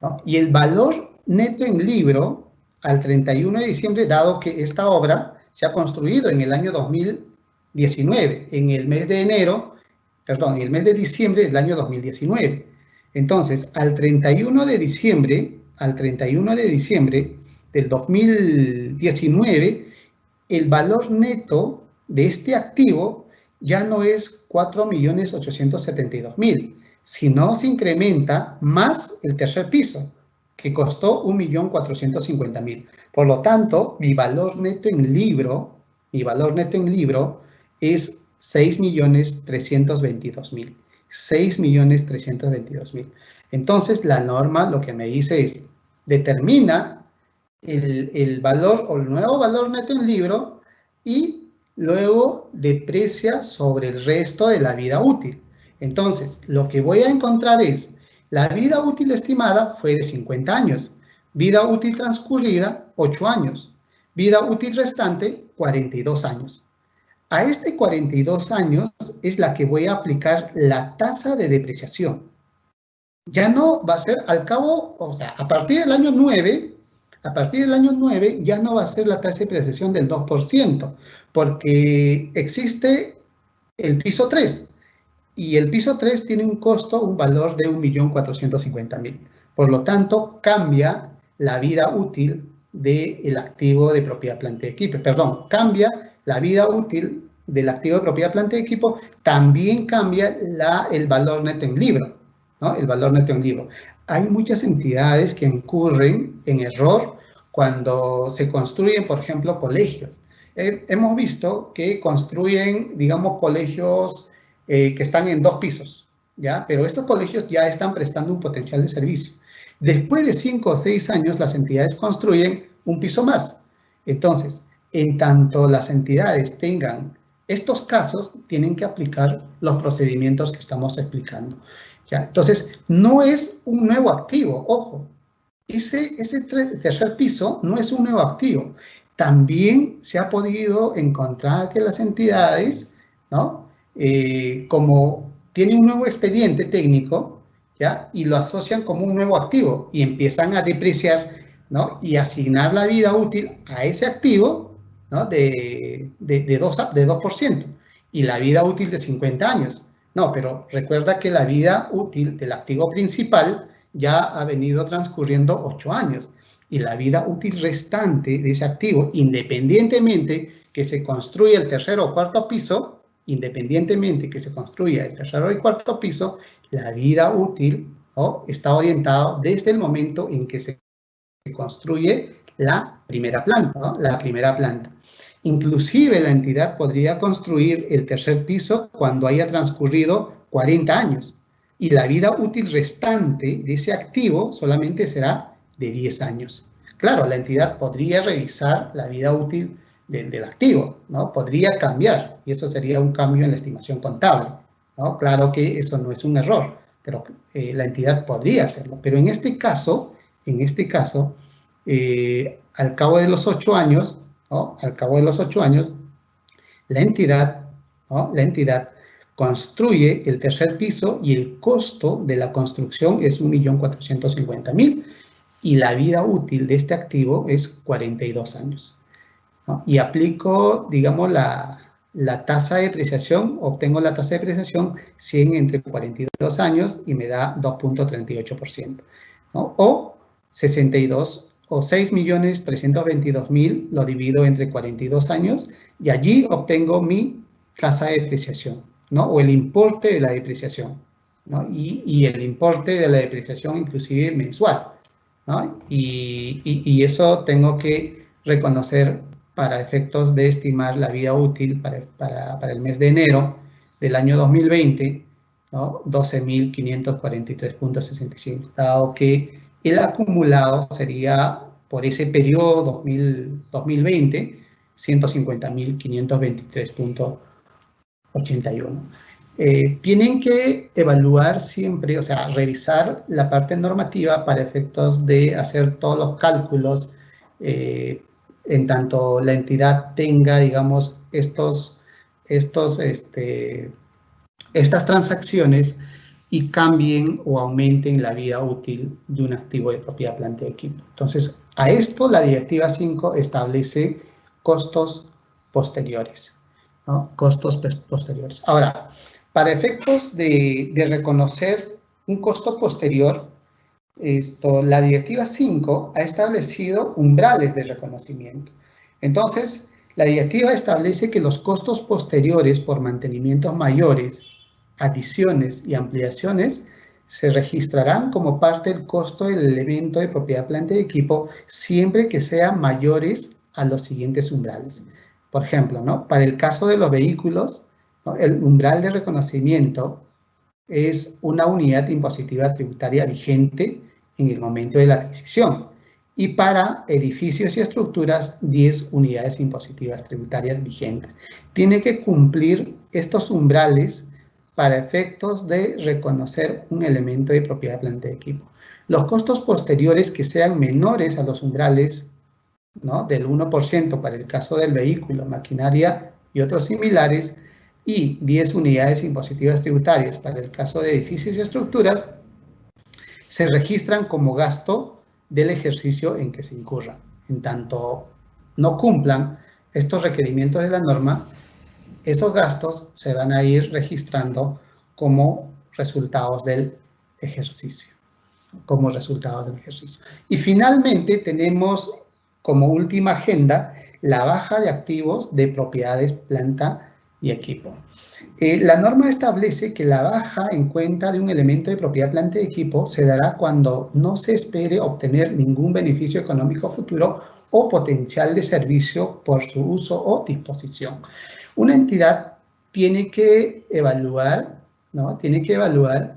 ¿no? Y el valor neto en libro al 31 de diciembre, dado que esta obra se ha construido en el año 2019, en el mes de diciembre del año 2019. Entonces, al 31 de diciembre del 2019, el valor neto de este activo ya no es 4.872.000, sino se incrementa más el tercer piso, que costó 1.450.000. Por lo tanto, mi valor neto en libro es 6.322.000. 6.322.000. Entonces, la norma lo que me dice es, determina el valor o el nuevo valor neto en libro y luego deprecia sobre el resto de la vida útil. Entonces, lo que voy a encontrar es, la vida útil estimada fue de 50 años, vida útil transcurrida, 8 años, vida útil restante, 42 años. A este 42 años es la que voy a aplicar la tasa de depreciación. Ya no va a ser al cabo, o sea, a partir del año 9 ya no va a ser la tasa de depreciación del 2%, porque existe el piso 3, y el piso 3 tiene un costo, un valor de 1.450.000. Por lo tanto, cambia la vida útil del activo de propiedad, planta y equipo. Perdón, cambia la vida útil del activo de propiedad, planta y equipo, también cambia el valor neto en libro, ¿no? El valor neto en libro. Hay muchas entidades que incurren en error cuando se construyen, por ejemplo, colegios. Hemos visto que construyen, digamos, colegios que están en 2 pisos, ¿ya? Pero estos colegios ya están prestando un potencial de servicio. Después de 5 o 6 años, las entidades construyen un piso más. Entonces, en tanto las entidades tengan estos casos, tienen que aplicar los procedimientos que estamos explicando, ¿ya? Entonces, no es un nuevo activo, ojo. Ese tercer piso no es un nuevo activo. También se ha podido encontrar que las entidades, ¿no?, como tienen un nuevo expediente técnico, ¿ya?, y lo asocian como un nuevo activo y empiezan a depreciar, ¿no?, y asignar la vida útil a ese activo, ¿no?, de 2%, y la vida útil de 50 años. No, pero recuerda que la vida útil del activo principal ya ha venido transcurriendo 8 años, y la vida útil restante de ese activo, independientemente que se construya el tercero o cuarto piso, la vida útil, ¿no?, está orientada desde el momento en que se construye la primera planta, ¿no?, la primera planta. Inclusive la entidad podría construir el tercer piso cuando haya transcurrido 40 años, y la vida útil restante de ese activo solamente será de 10 años. Claro, la entidad podría revisar la vida útil del activo, ¿no? Podría cambiar, y eso sería un cambio en la estimación contable, ¿no? Claro que eso no es un error, pero la entidad podría hacerlo. Pero en este caso, al cabo de los 8 años, ¿no?, la entidad, ¿no?, construye el tercer piso y el costo de la construcción es 1.450.000 y la vida útil de este activo es 42 años, ¿no? Y aplico, digamos, la tasa de depreciación, obtengo la tasa de depreciación 100 entre 42 años y me da 2.38%, ¿no? O 62 o 6.322.000 lo divido entre 42 años y allí obtengo mi tasa de depreciación, ¿no?, o el importe de la depreciación, ¿no? Y el importe de la depreciación inclusive mensual, ¿no? Y eso tengo que reconocer para efectos de estimar la vida útil para el mes de enero del año 2020, ¿no?, 12.543.65, dado que el acumulado sería por ese periodo 2020 150.523.81. Tienen que evaluar siempre, o sea, revisar la parte normativa para efectos de hacer todos los cálculos, en tanto la entidad tenga, digamos, estas transacciones y cambien o aumenten la vida útil de un activo de propiedad, planta y equipo. Entonces, a esto la Directiva 5 establece costos posteriores, ¿no? Costos posteriores. Ahora, para efectos de reconocer un costo posterior, la Directiva 5 ha establecido umbrales de reconocimiento. Entonces, la directiva establece que los costos posteriores por mantenimientos mayores, adiciones y ampliaciones se registrarán como parte del costo del elemento de propiedad, planta y equipo siempre que sean mayores a los siguientes umbrales. Por ejemplo, ¿no? Para el caso de los vehículos, ¿no? El umbral de reconocimiento es una unidad impositiva tributaria vigente en el momento de la adquisición. Y para edificios y estructuras, 10 unidades impositivas tributarias vigentes. Tiene que cumplir estos umbrales para efectos de reconocer un elemento de propiedad, planta y equipo. Los costos posteriores que sean menores a los umbrales, ¿no? Del 1% para el caso del vehículo, maquinaria y otros similares, y 10 unidades impositivas tributarias para el caso de edificios y estructuras, se registran como gasto del ejercicio en que se incurra. En tanto no cumplan estos requerimientos de la norma, esos gastos se van a ir registrando como resultados del ejercicio. Y finalmente tenemos como última agenda la baja de activos de propiedades, planta y equipo. La norma establece que la baja en cuenta de un elemento de propiedad, planta y equipo se dará cuando no se espere obtener ningún beneficio económico futuro o potencial de servicio por su uso o disposición. Una entidad tiene que evaluar, ¿no? Tiene que evaluar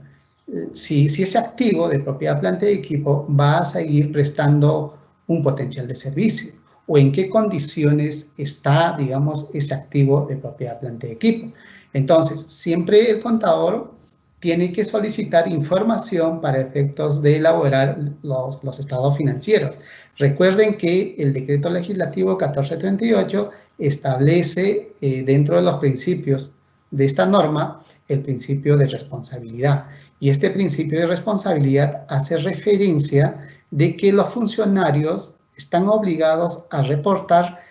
si ese activo de propiedad, planta y equipo va a seguir prestando un potencial de servicio o en qué condiciones está, digamos, ese activo de propiedad, planta y equipo. Entonces, siempre el contador tiene que solicitar información para efectos de elaborar los estados financieros. Recuerden que el decreto legislativo 1438 establece dentro de los principios de esta norma el principio de responsabilidad. Y este principio de responsabilidad hace referencia de que los funcionarios están obligados a reportar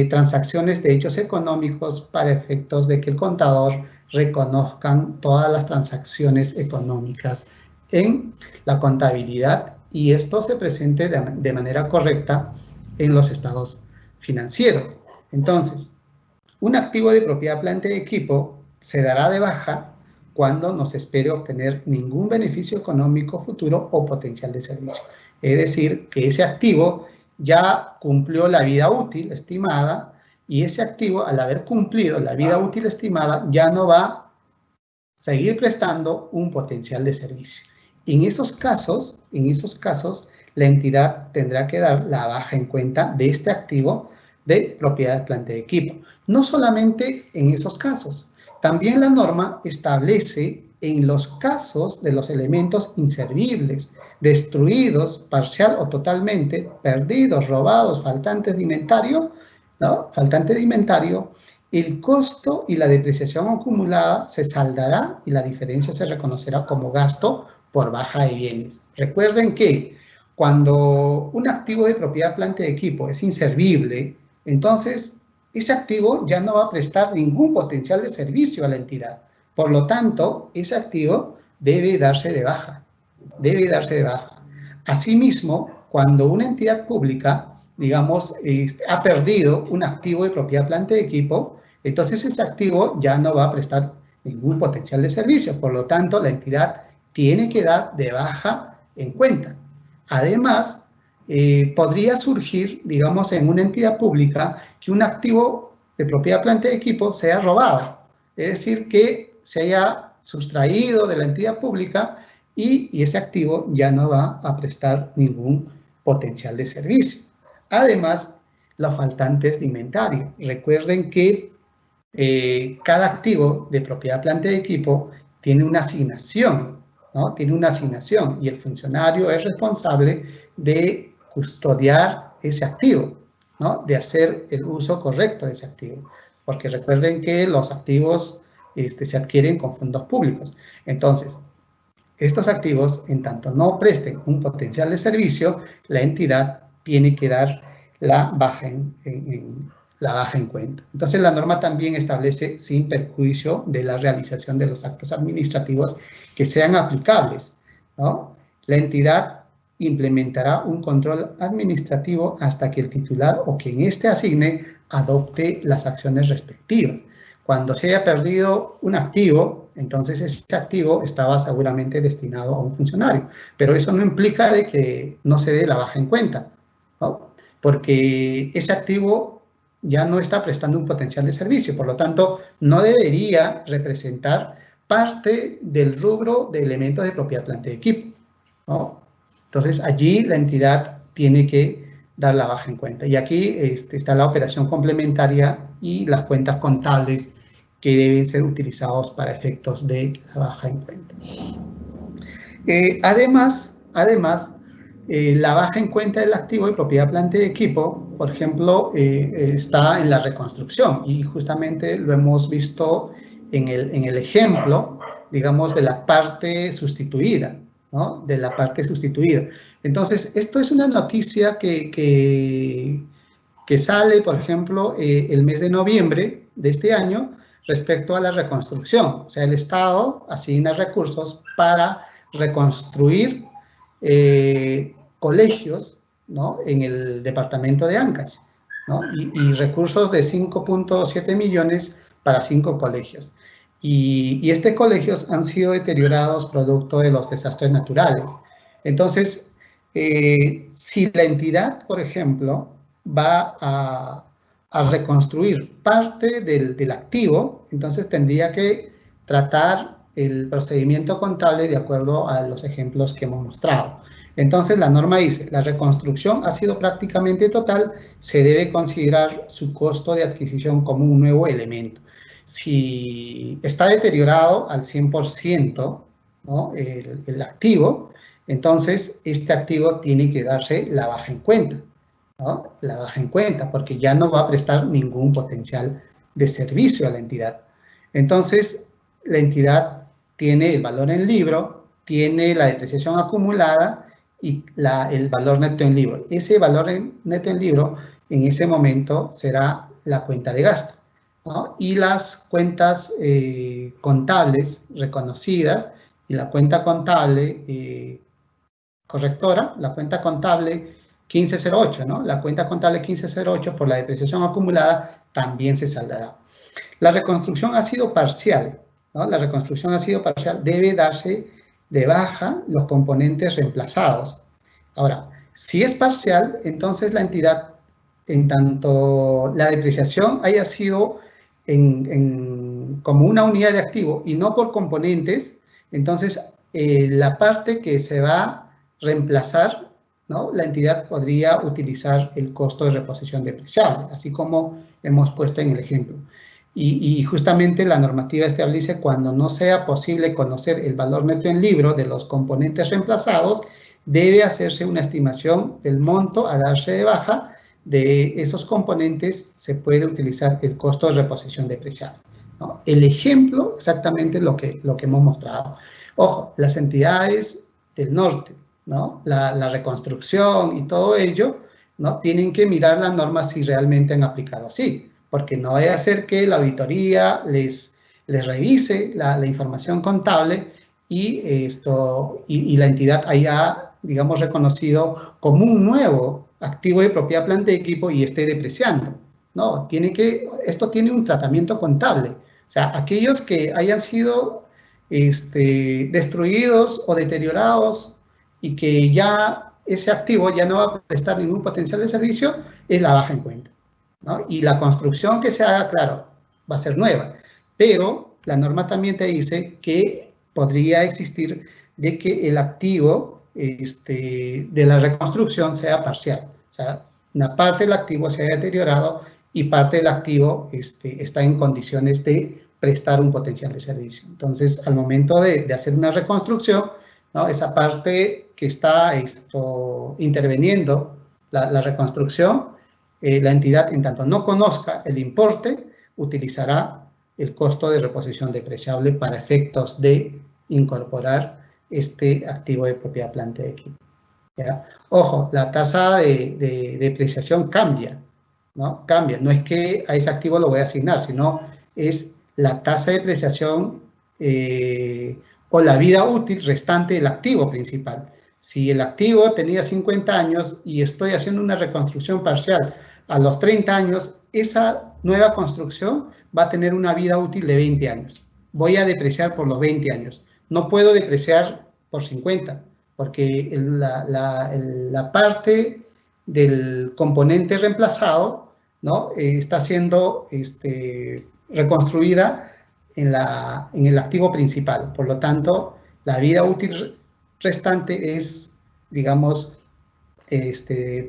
transacciones de hechos económicos para efectos de que el contador reconozcan todas las transacciones económicas en la contabilidad y esto se presente de manera correcta en los estados financieros. Entonces, un activo de propiedad, planta y equipo se dará de baja cuando no se espere obtener ningún beneficio económico futuro o potencial de servicio. Es decir, que ese activo ya cumplió la vida útil estimada y ese activo, al haber cumplido la vida útil estimada, ya no va a seguir prestando un potencial de servicio. En esos casos, la entidad tendrá que dar la baja en cuenta de este activo de propiedad, planta y equipo. No solamente en esos casos, también la norma establece en los casos de los elementos inservibles, destruidos parcial o totalmente, perdidos, robados, faltantes de inventario, ¿no? Faltante de inventario, el costo y la depreciación acumulada se saldará y la diferencia se reconocerá como gasto por baja de bienes. Recuerden que cuando un activo de propiedad, planta y equipo es inservible, entonces ese activo ya no va a prestar ningún potencial de servicio a la entidad. Por lo tanto, ese activo debe darse de baja. Asimismo, cuando una entidad pública, digamos, ha perdido un activo de propiedad, planta y equipo, entonces ese activo ya no va a prestar ningún potencial de servicio. Por lo tanto, la entidad tiene que dar de baja en cuenta. Además, podría surgir, digamos, en una entidad pública que un activo de propiedad, planta y equipo sea robado. Es decir, que se haya sustraído de la entidad pública y ese activo ya no va a prestar ningún potencial de servicio. Además, los faltantes de inventario. Recuerden que cada activo de propiedad, planta y equipo tiene una asignación, ¿no? Tiene una asignación y el funcionario es responsable de custodiar ese activo, ¿no? De hacer el uso correcto de ese activo. Porque recuerden que los activos se adquieren con fondos públicos. Entonces, estos activos, en tanto no presten un potencial de servicio, la entidad tiene que dar la baja en cuenta. Entonces, la norma también establece, sin perjuicio de la realización de los actos administrativos que sean aplicables, ¿no? La entidad implementará un control administrativo hasta que el titular o quien éste asigne adopte las acciones respectivas. Cuando se haya perdido un activo, entonces ese activo estaba seguramente destinado a un funcionario, pero eso no implica de que no se dé la baja en cuenta, ¿no? Porque ese activo ya no está prestando un potencial de servicio, por lo tanto, no debería representar parte del rubro de elementos de propiedad, planta y equipo, ¿no? Entonces, allí la entidad tiene que dar la baja en cuenta. Y aquí está la operación complementaria y las cuentas contables que deben ser utilizados para efectos de la baja en cuenta. Además, la baja en cuenta del activo de propiedad, planta y equipo, por ejemplo, está en la reconstrucción y justamente lo hemos visto en el ejemplo, digamos, de la parte sustituida, ¿no? De la parte sustituida. Entonces, esto es una noticia que sale, por ejemplo, el mes de noviembre de este año respecto a la reconstrucción. O sea, el Estado asigna recursos para reconstruir colegios, ¿no? En el departamento de Ancash, ¿no? Y recursos de 5.7 millones para 5 colegios. Y estos colegios han sido deteriorados producto de los desastres naturales. Entonces, si la entidad, por ejemplo, va a reconstruir parte del activo, entonces tendría que tratar el procedimiento contable de acuerdo a los ejemplos que hemos mostrado. Entonces, la norma dice, la reconstrucción ha sido prácticamente total, se debe considerar su costo de adquisición como un nuevo elemento. Si está deteriorado al 100%, ¿no? el activo, entonces este activo tiene que darse la baja en cuenta, ¿no? La baja en cuenta, porque ya no va a prestar ningún potencial de servicio a la entidad. Entonces, la entidad tiene el valor en libro, tiene la depreciación acumulada y el valor neto en libro. Ese valor neto en libro, en ese momento, será la cuenta de gasto, ¿no? Y las cuentas contables reconocidas y la cuenta contable correctora, la cuenta contable 1508, ¿no? La cuenta contable 1508 por la depreciación acumulada también se saldará. La reconstrucción ha sido parcial, ¿no? La reconstrucción ha sido parcial, debe darse de baja los componentes reemplazados. Ahora, si es parcial, entonces la entidad, en tanto la depreciación haya sido como una unidad de activo y no por componentes, entonces la parte que se va a reemplazar, ¿no? La entidad podría utilizar el costo de reposición depreciable, así como hemos puesto en el ejemplo. Y justamente la normativa establece cuando no sea posible conocer el valor neto en libro de los componentes reemplazados, debe hacerse una estimación del monto a darse de baja de esos componentes, se puede utilizar el costo de reposición depreciable, ¿no? El ejemplo, exactamente lo que hemos mostrado. Ojo, las entidades del norte, ¿no? La reconstrucción y todo ello, ¿no? Tienen que mirar las normas si realmente han aplicado así, porque no vaya a ser que la auditoría les revise la información contable y la entidad haya, digamos, reconocido como un nuevo activo de propiedad, planta y equipo y esté depreciando. No, esto tiene un tratamiento contable. O sea, aquellos que hayan sido destruidos o deteriorados y que ya ese activo ya no va a prestar ningún potencial de servicio, es la baja en cuenta, ¿no? Y la construcción que se haga, claro, va a ser nueva, pero la norma también te dice que podría existir de que el activo de la reconstrucción sea parcial. O sea, una parte del activo se haya deteriorado y parte del activo está en condiciones de prestar un potencial de servicio. Entonces, al momento de hacer una reconstrucción, ¿no? Esa parte que está interviniendo la reconstrucción, la entidad, en tanto no conozca el importe, utilizará el costo de reposición depreciable para efectos de incorporar este activo de propiedad, planta y equipo. ¿Ya? Ojo, la tasa de depreciación cambia, ¿no? Cambia, no es que a ese activo lo voy a asignar, sino es la tasa de depreciación o la vida útil restante del activo principal. Si el activo tenía 50 años y estoy haciendo una reconstrucción parcial a los 30 años, esa nueva construcción va a tener una vida útil de 20 años. Voy a depreciar por los 20 años. No puedo depreciar por 50, porque la parte del componente reemplazado, ¿no? Está siendo reconstruida en el activo principal. Por lo tanto, la vida útil restante es, digamos,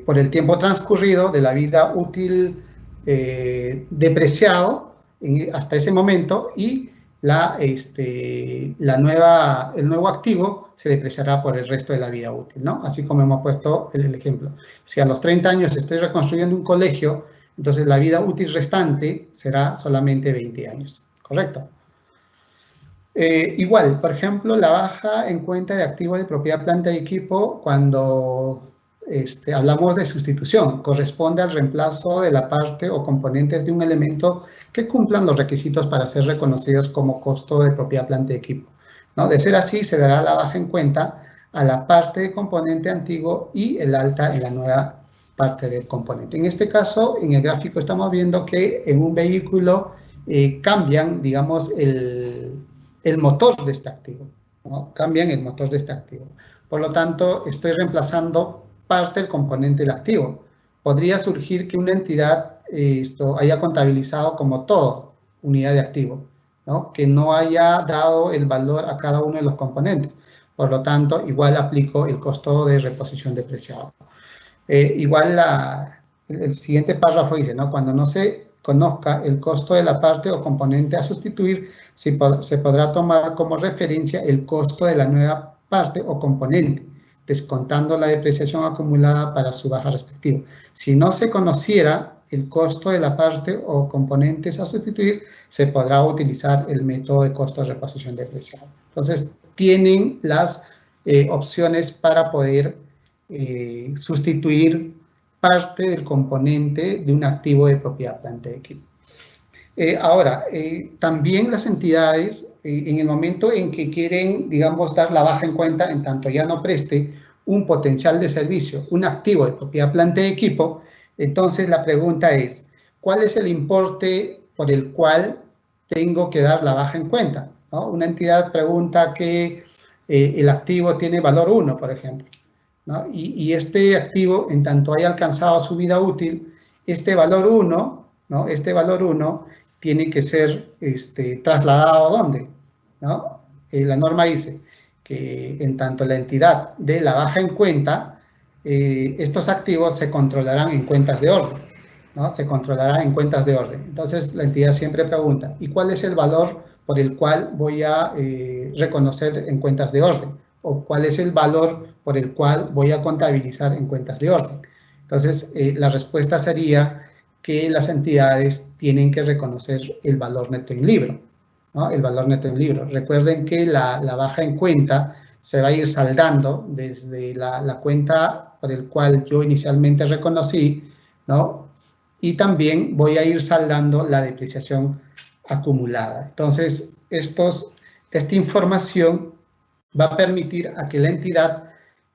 por el tiempo transcurrido de la vida útil depreciado hasta ese momento, y el nuevo activo se depreciará por el resto de la vida útil, ¿no? Así como hemos puesto el ejemplo. Si a los 30 años estoy reconstruyendo un colegio, entonces la vida útil restante será solamente 20 años, ¿correcto? Igual, por ejemplo, la baja en cuenta de activos de propiedad, planta y equipo, cuando hablamos de sustitución, corresponde al reemplazo de la parte o componentes de un elemento que cumplan los requisitos para ser reconocidos como costo de propiedad, planta y equipo, ¿no? De ser así, se dará la baja en cuenta a la parte de componente antiguo y el alta en la nueva parte del componente. En este caso, en el gráfico estamos viendo que en un vehículo cambian, digamos, el motor de este activo, ¿no? Cambian el motor de este activo. Por lo tanto, estoy reemplazando parte del componente del activo. Podría surgir que una entidad haya contabilizado como todo unidad de activo, ¿no? Que no haya dado el valor a cada uno de los componentes. Por lo tanto, igual aplico el costo de reposición depreciado. Igual el siguiente párrafo dice, ¿no? Cuando no se conozca el costo de la parte o componente a sustituir, se podrá tomar como referencia el costo de la nueva parte o componente, descontando la depreciación acumulada para su baja respectiva. Si no se conociera el costo de la parte o componentes a sustituir, se podrá utilizar el método de costo de reposición depreciado. Entonces, tienen las opciones para poder sustituir parte del componente de un activo de propiedad, planta y equipo. Ahora, también las entidades, en el momento en que quieren, digamos, dar la baja en cuenta, en tanto ya no preste un potencial de servicio, un activo de propiedad, planta y equipo, entonces la pregunta es, ¿cuál es el importe por el cual tengo que dar la baja en cuenta? ¿No? Una entidad pregunta que el activo tiene valor 1, por ejemplo, ¿no? Y este activo, en tanto haya alcanzado su vida útil, este valor 1, ¿no? Este valor 1 tiene que ser trasladado ¿a dónde? ¿No? La norma dice que en tanto la entidad dé la baja en cuenta, estos activos se controlarán en cuentas de orden, ¿no? Se controlarán en cuentas de orden. Entonces, la entidad siempre pregunta, ¿y cuál es el valor por el cual voy a reconocer en cuentas de orden? ¿O cuál es el valor por el cual voy a contabilizar en cuentas de orden? Entonces, la respuesta sería que las entidades tienen que reconocer el valor neto en libro, ¿no? El valor neto en libro. Recuerden que la baja en cuenta se va a ir saldando desde la cuenta por el cual yo inicialmente reconocí, ¿no? Y también voy a ir saldando la depreciación acumulada. Entonces, esta información va a permitir a que la entidad,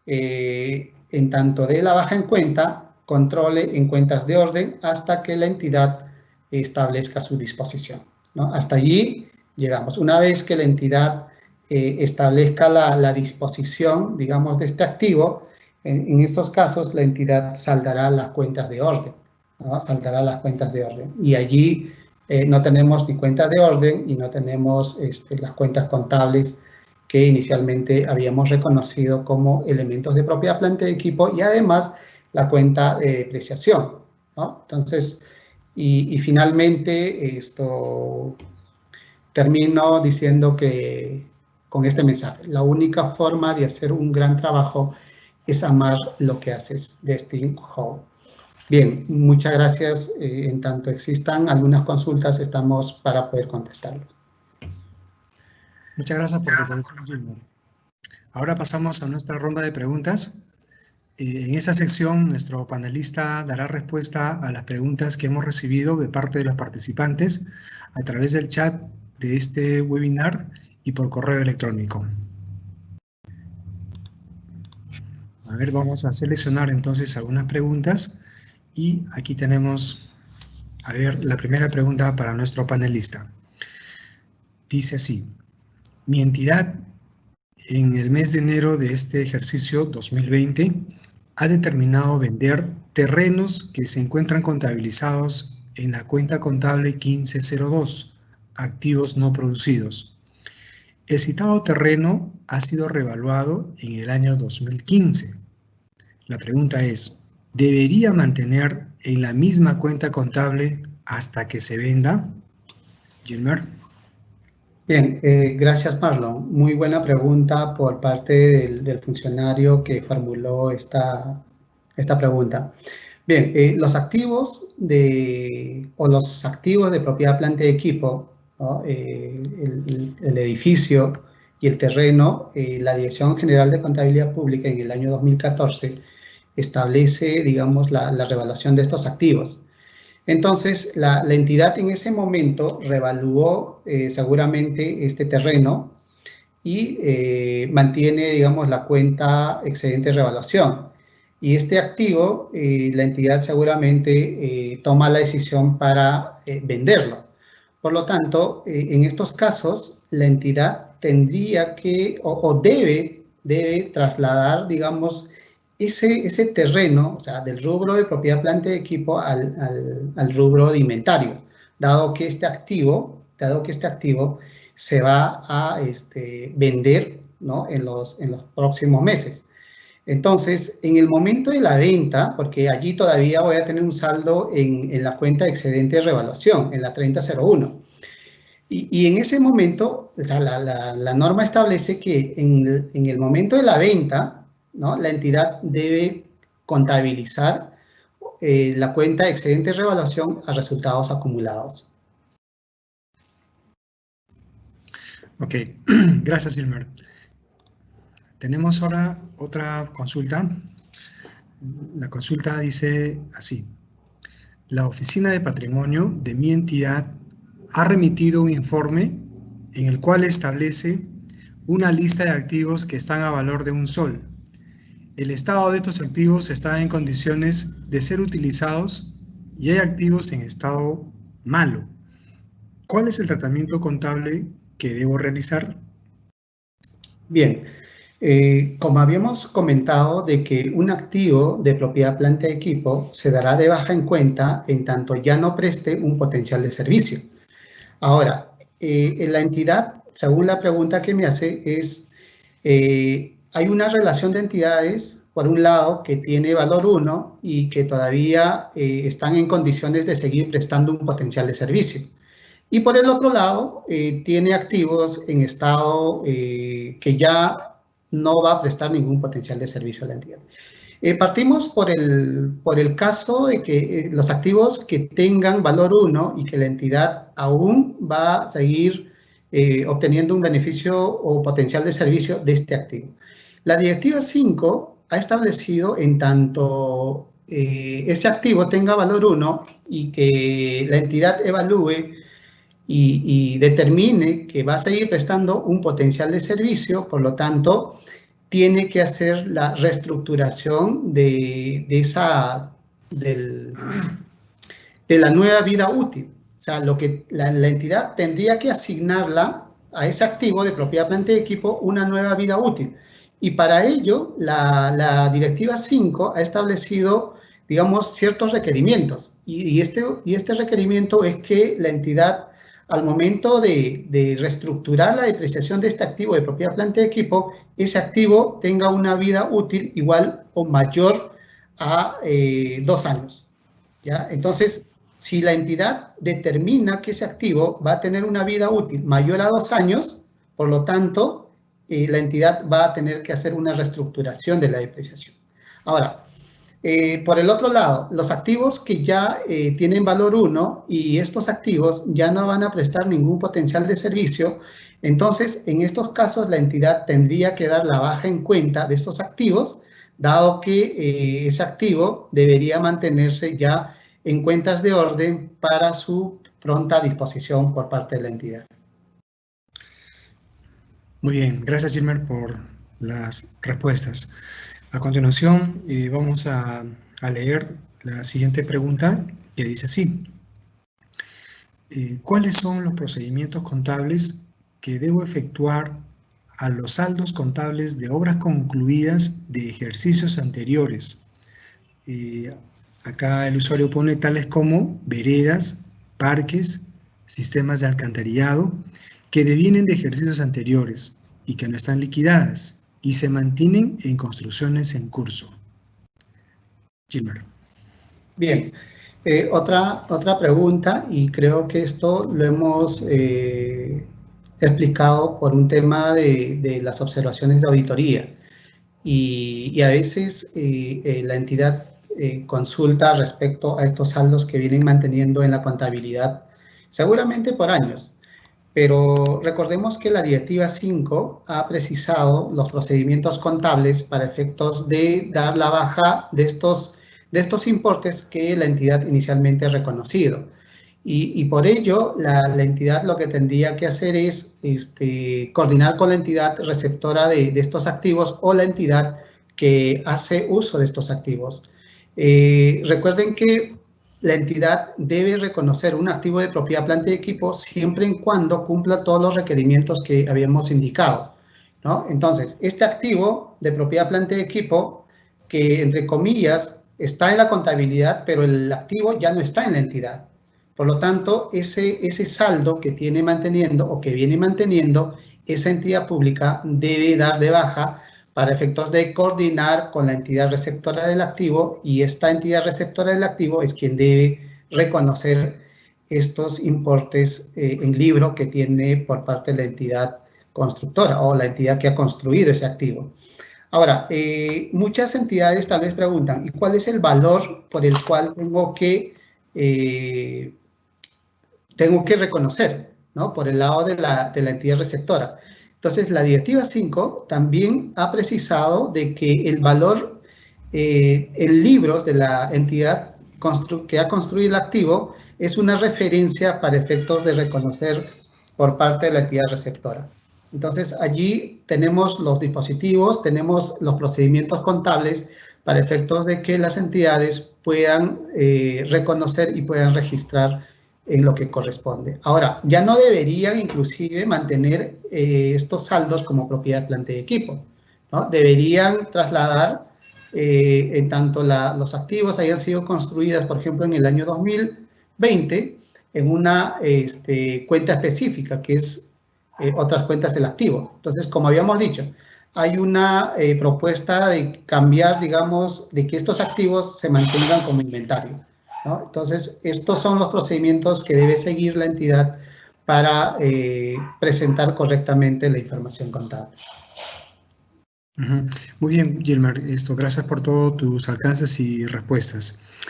en tanto de la baja en cuenta, controle en cuentas de orden hasta que la entidad establezca su disposición, ¿no? Hasta allí llegamos. Una vez que la entidad establezca la disposición, digamos, de este activo, en estos casos la entidad saldará las cuentas de orden, ¿no? Saldará las cuentas de orden. Y allí no tenemos ni cuentas de orden y no tenemos las cuentas contables que inicialmente habíamos reconocido como elementos de propiedad, planta y equipo, y además la cuenta de depreciación, ¿no? Entonces, y finalmente termino diciendo que con este mensaje, la única forma de hacer un gran trabajo es amar lo que haces, de Steve Jobs. Bien, muchas gracias. En tanto existan algunas consultas, estamos para poder contestarlos. Muchas gracias por tu atención, Gilmore. Ahora pasamos a nuestra ronda de preguntas. En esta sección, nuestro panelista dará respuesta a las preguntas que hemos recibido de parte de los participantes a través del chat de este webinar y por correo electrónico. A ver, vamos a seleccionar entonces algunas preguntas y aquí tenemos, a ver, la primera pregunta para nuestro panelista. Dice así: mi entidad en el mes de enero de este ejercicio 2020 ha determinado vender terrenos que se encuentran contabilizados en la cuenta contable 1502, activos no producidos. El citado terreno ha sido revaluado en el año 2015. La pregunta es, ¿debería mantener en la misma cuenta contable hasta que se venda? Gilmer. Bien, gracias Marlon. Muy buena pregunta por parte del funcionario que formuló esta pregunta. Bien, los activos de propiedad, planta y equipo, ¿no? El edificio y el terreno, la Dirección General de Contabilidad Pública en el año 2014 establece, digamos, la revaluación de estos activos. Entonces, la entidad en ese momento revaluó seguramente este terreno y mantiene, digamos, la cuenta excedente de revaluación. Y este activo, la entidad seguramente toma la decisión para venderlo. Por lo tanto, en estos casos, la entidad tendría que o debe trasladar, digamos, ese terreno, o sea, del rubro de propiedad, planta y equipo al rubro de inventarios, dado que este activo se va a vender, ¿no? en los próximos meses. Entonces, en el momento de la venta, porque allí todavía voy a tener un saldo en la cuenta de excedente de revaluación, en la 3001. Y en ese momento, o sea, la norma establece que en el momento de la venta, ¿no? La entidad debe contabilizar la cuenta de excedente de revaluación a resultados acumulados. Ok, gracias, Gilmer. Tenemos ahora otra consulta. La consulta dice así: la Oficina de Patrimonio de mi entidad ha remitido un informe en el cual establece una lista de activos que están a valor de $1. El estado de estos activos está en condiciones de ser utilizados y hay activos en estado malo. ¿Cuál es el tratamiento contable que debo realizar? Bien, como habíamos comentado de que un activo de propiedad, planta y equipo se dará de baja en cuenta en tanto ya no preste un potencial de servicio. Ahora, en la entidad, según la pregunta que me hace, hay una relación de entidades, por un lado, que tiene valor 1 y que todavía están en condiciones de seguir prestando un potencial de servicio. Y por el otro lado, tiene activos en estado que ya no va a prestar ningún potencial de servicio a la entidad. Partimos por el caso de que los activos que tengan valor 1 y que la entidad aún va a seguir obteniendo un beneficio o potencial de servicio de este activo. La Directiva 5 ha establecido en tanto ese activo tenga valor 1 y que la entidad evalúe y determine que va a seguir prestando un potencial de servicio, por lo tanto, tiene que hacer la reestructuración de la nueva vida útil. O sea, lo que la entidad tendría que asignarla a ese activo de propiedad, planta y equipo una nueva vida útil. Y para ello, la Directiva 5 ha establecido, digamos, ciertos requerimientos. Y este requerimiento es que la entidad, al momento de reestructurar la depreciación de este activo de propiedad, planta y equipo, ese activo tenga una vida útil igual o mayor a 2 años. ¿Ya? Entonces, si la entidad determina que ese activo va a tener una vida útil mayor a 2 años, por lo tanto, la entidad va a tener que hacer una reestructuración de la depreciación. Ahora, por el otro lado, los activos que ya tienen valor 1 y estos activos ya no van a prestar ningún potencial de servicio, entonces, en estos casos, la entidad tendría que dar la baja en cuenta de estos activos, dado que ese activo debería mantenerse ya en cuentas de orden para su pronta disposición por parte de la entidad. Muy bien, gracias Gilmer por las respuestas. A continuación vamos a leer la siguiente pregunta que dice así. ¿Cuáles son los procedimientos contables que debo efectuar a los saldos contables de obras concluidas de ejercicios anteriores? Acá el usuario pone tales como veredas, parques, sistemas de alcantarillado, que devienen de ejercicios anteriores y que no están liquidadas y se mantienen en construcciones en curso. Gilmer. Bien, otra pregunta, y creo que esto lo hemos explicado por un tema de las observaciones de auditoría. Y a veces la entidad consulta respecto a estos saldos que vienen manteniendo en la contabilidad, seguramente por años. Pero recordemos que la Directiva 5 ha precisado los procedimientos contables para efectos de dar la baja de estos importes que la entidad inicialmente ha reconocido. Y por ello, la entidad lo que tendría que hacer es coordinar con la entidad receptora de estos activos o la entidad que hace uso de estos activos. Recuerden que la entidad debe reconocer un activo de propiedad, planta y equipo siempre y cuando cumpla todos los requerimientos que habíamos indicado, ¿no? Entonces, este activo de propiedad, planta y equipo, que entre comillas está en la contabilidad, pero el activo ya no está en la entidad. Por lo tanto, ese saldo que tiene manteniendo o que viene manteniendo esa entidad pública debe dar de baja para efectos de coordinar con la entidad receptora del activo, y esta entidad receptora del activo es quien debe reconocer estos importes en libro que tiene por parte de la entidad constructora o la entidad que ha construido ese activo. Ahora, muchas entidades tal vez preguntan, ¿y cuál es el valor por el cual tengo que reconocer, ¿no? Por el lado de la entidad receptora? Entonces, la Directiva 5 también ha precisado de que el valor en libros de la entidad que ha construido el activo es una referencia para efectos de reconocer por parte de la entidad receptora. Entonces, allí tenemos los dispositivos, tenemos los procedimientos contables para efectos de que las entidades puedan reconocer y puedan registrar en lo que corresponde. Ahora, ya no deberían inclusive mantener estos saldos como propiedad, planta y equipo, ¿no? Deberían trasladar, en tanto los activos hayan sido construidos, por ejemplo, en el año 2020, en una cuenta específica, que es otras cuentas del activo. Entonces, como habíamos dicho, hay una propuesta de cambiar, digamos, de que estos activos se mantengan como inventario, ¿no? Entonces, estos son los procedimientos que debe seguir la entidad para presentar correctamente la información contable. Muy bien, Gilmer, gracias por todos tus alcances y respuestas.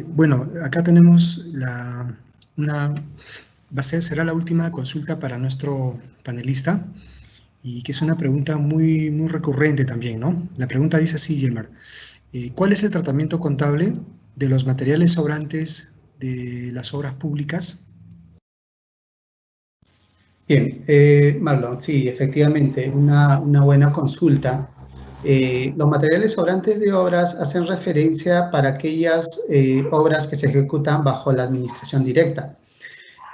Bueno, acá tenemos será la última consulta para nuestro panelista, y que es una pregunta muy, muy recurrente también, ¿no? La pregunta dice así, Gilmer, ¿cuál es el tratamiento contable de los materiales sobrantes de las obras públicas? Bien, Marlon, sí, efectivamente, una buena consulta. Los materiales sobrantes de obras hacen referencia para aquellas obras que se ejecutan bajo la administración directa.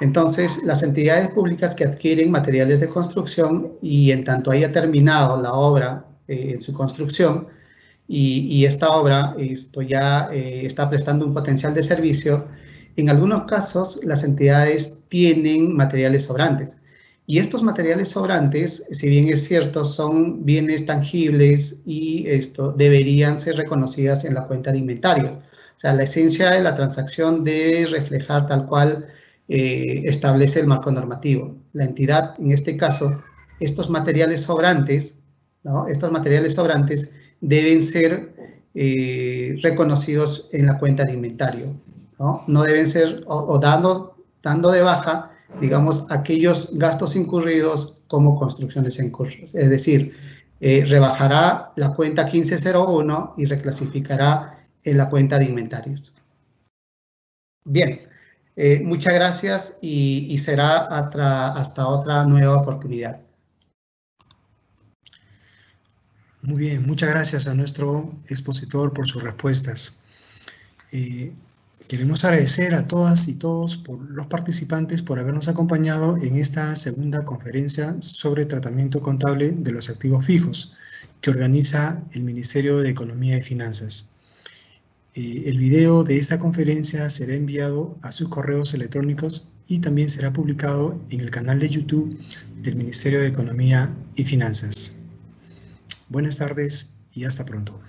Entonces, las entidades públicas que adquieren materiales de construcción y en tanto haya terminado la obra en su construcción y esta obra ya está prestando un potencial de servicio, en algunos casos las entidades tienen materiales sobrantes. Y estos materiales sobrantes, si bien es cierto, son bienes tangibles y deberían ser reconocidas en la cuenta de inventarios. O sea, la esencia de la transacción debe reflejar tal cual establece el marco normativo. La entidad, en este caso, estos materiales sobrantes, ¿no? Estos materiales sobrantes deben ser reconocidos en la cuenta de inventario, ¿no? No deben ser, dando de baja, digamos, aquellos gastos incurridos como construcciones en curso. Es decir, rebajará la cuenta 1501 y reclasificará en la cuenta de inventarios. Bien, muchas gracias y será hasta otra nueva oportunidad. Muy bien, muchas gracias a nuestro expositor por sus respuestas. Queremos agradecer a todas y todos los participantes por habernos acompañado en esta segunda conferencia sobre tratamiento contable de los activos fijos que organiza el Ministerio de Economía y Finanzas. El video de esta conferencia será enviado a sus correos electrónicos y también será publicado en el canal de YouTube del Ministerio de Economía y Finanzas. Buenas tardes y hasta pronto.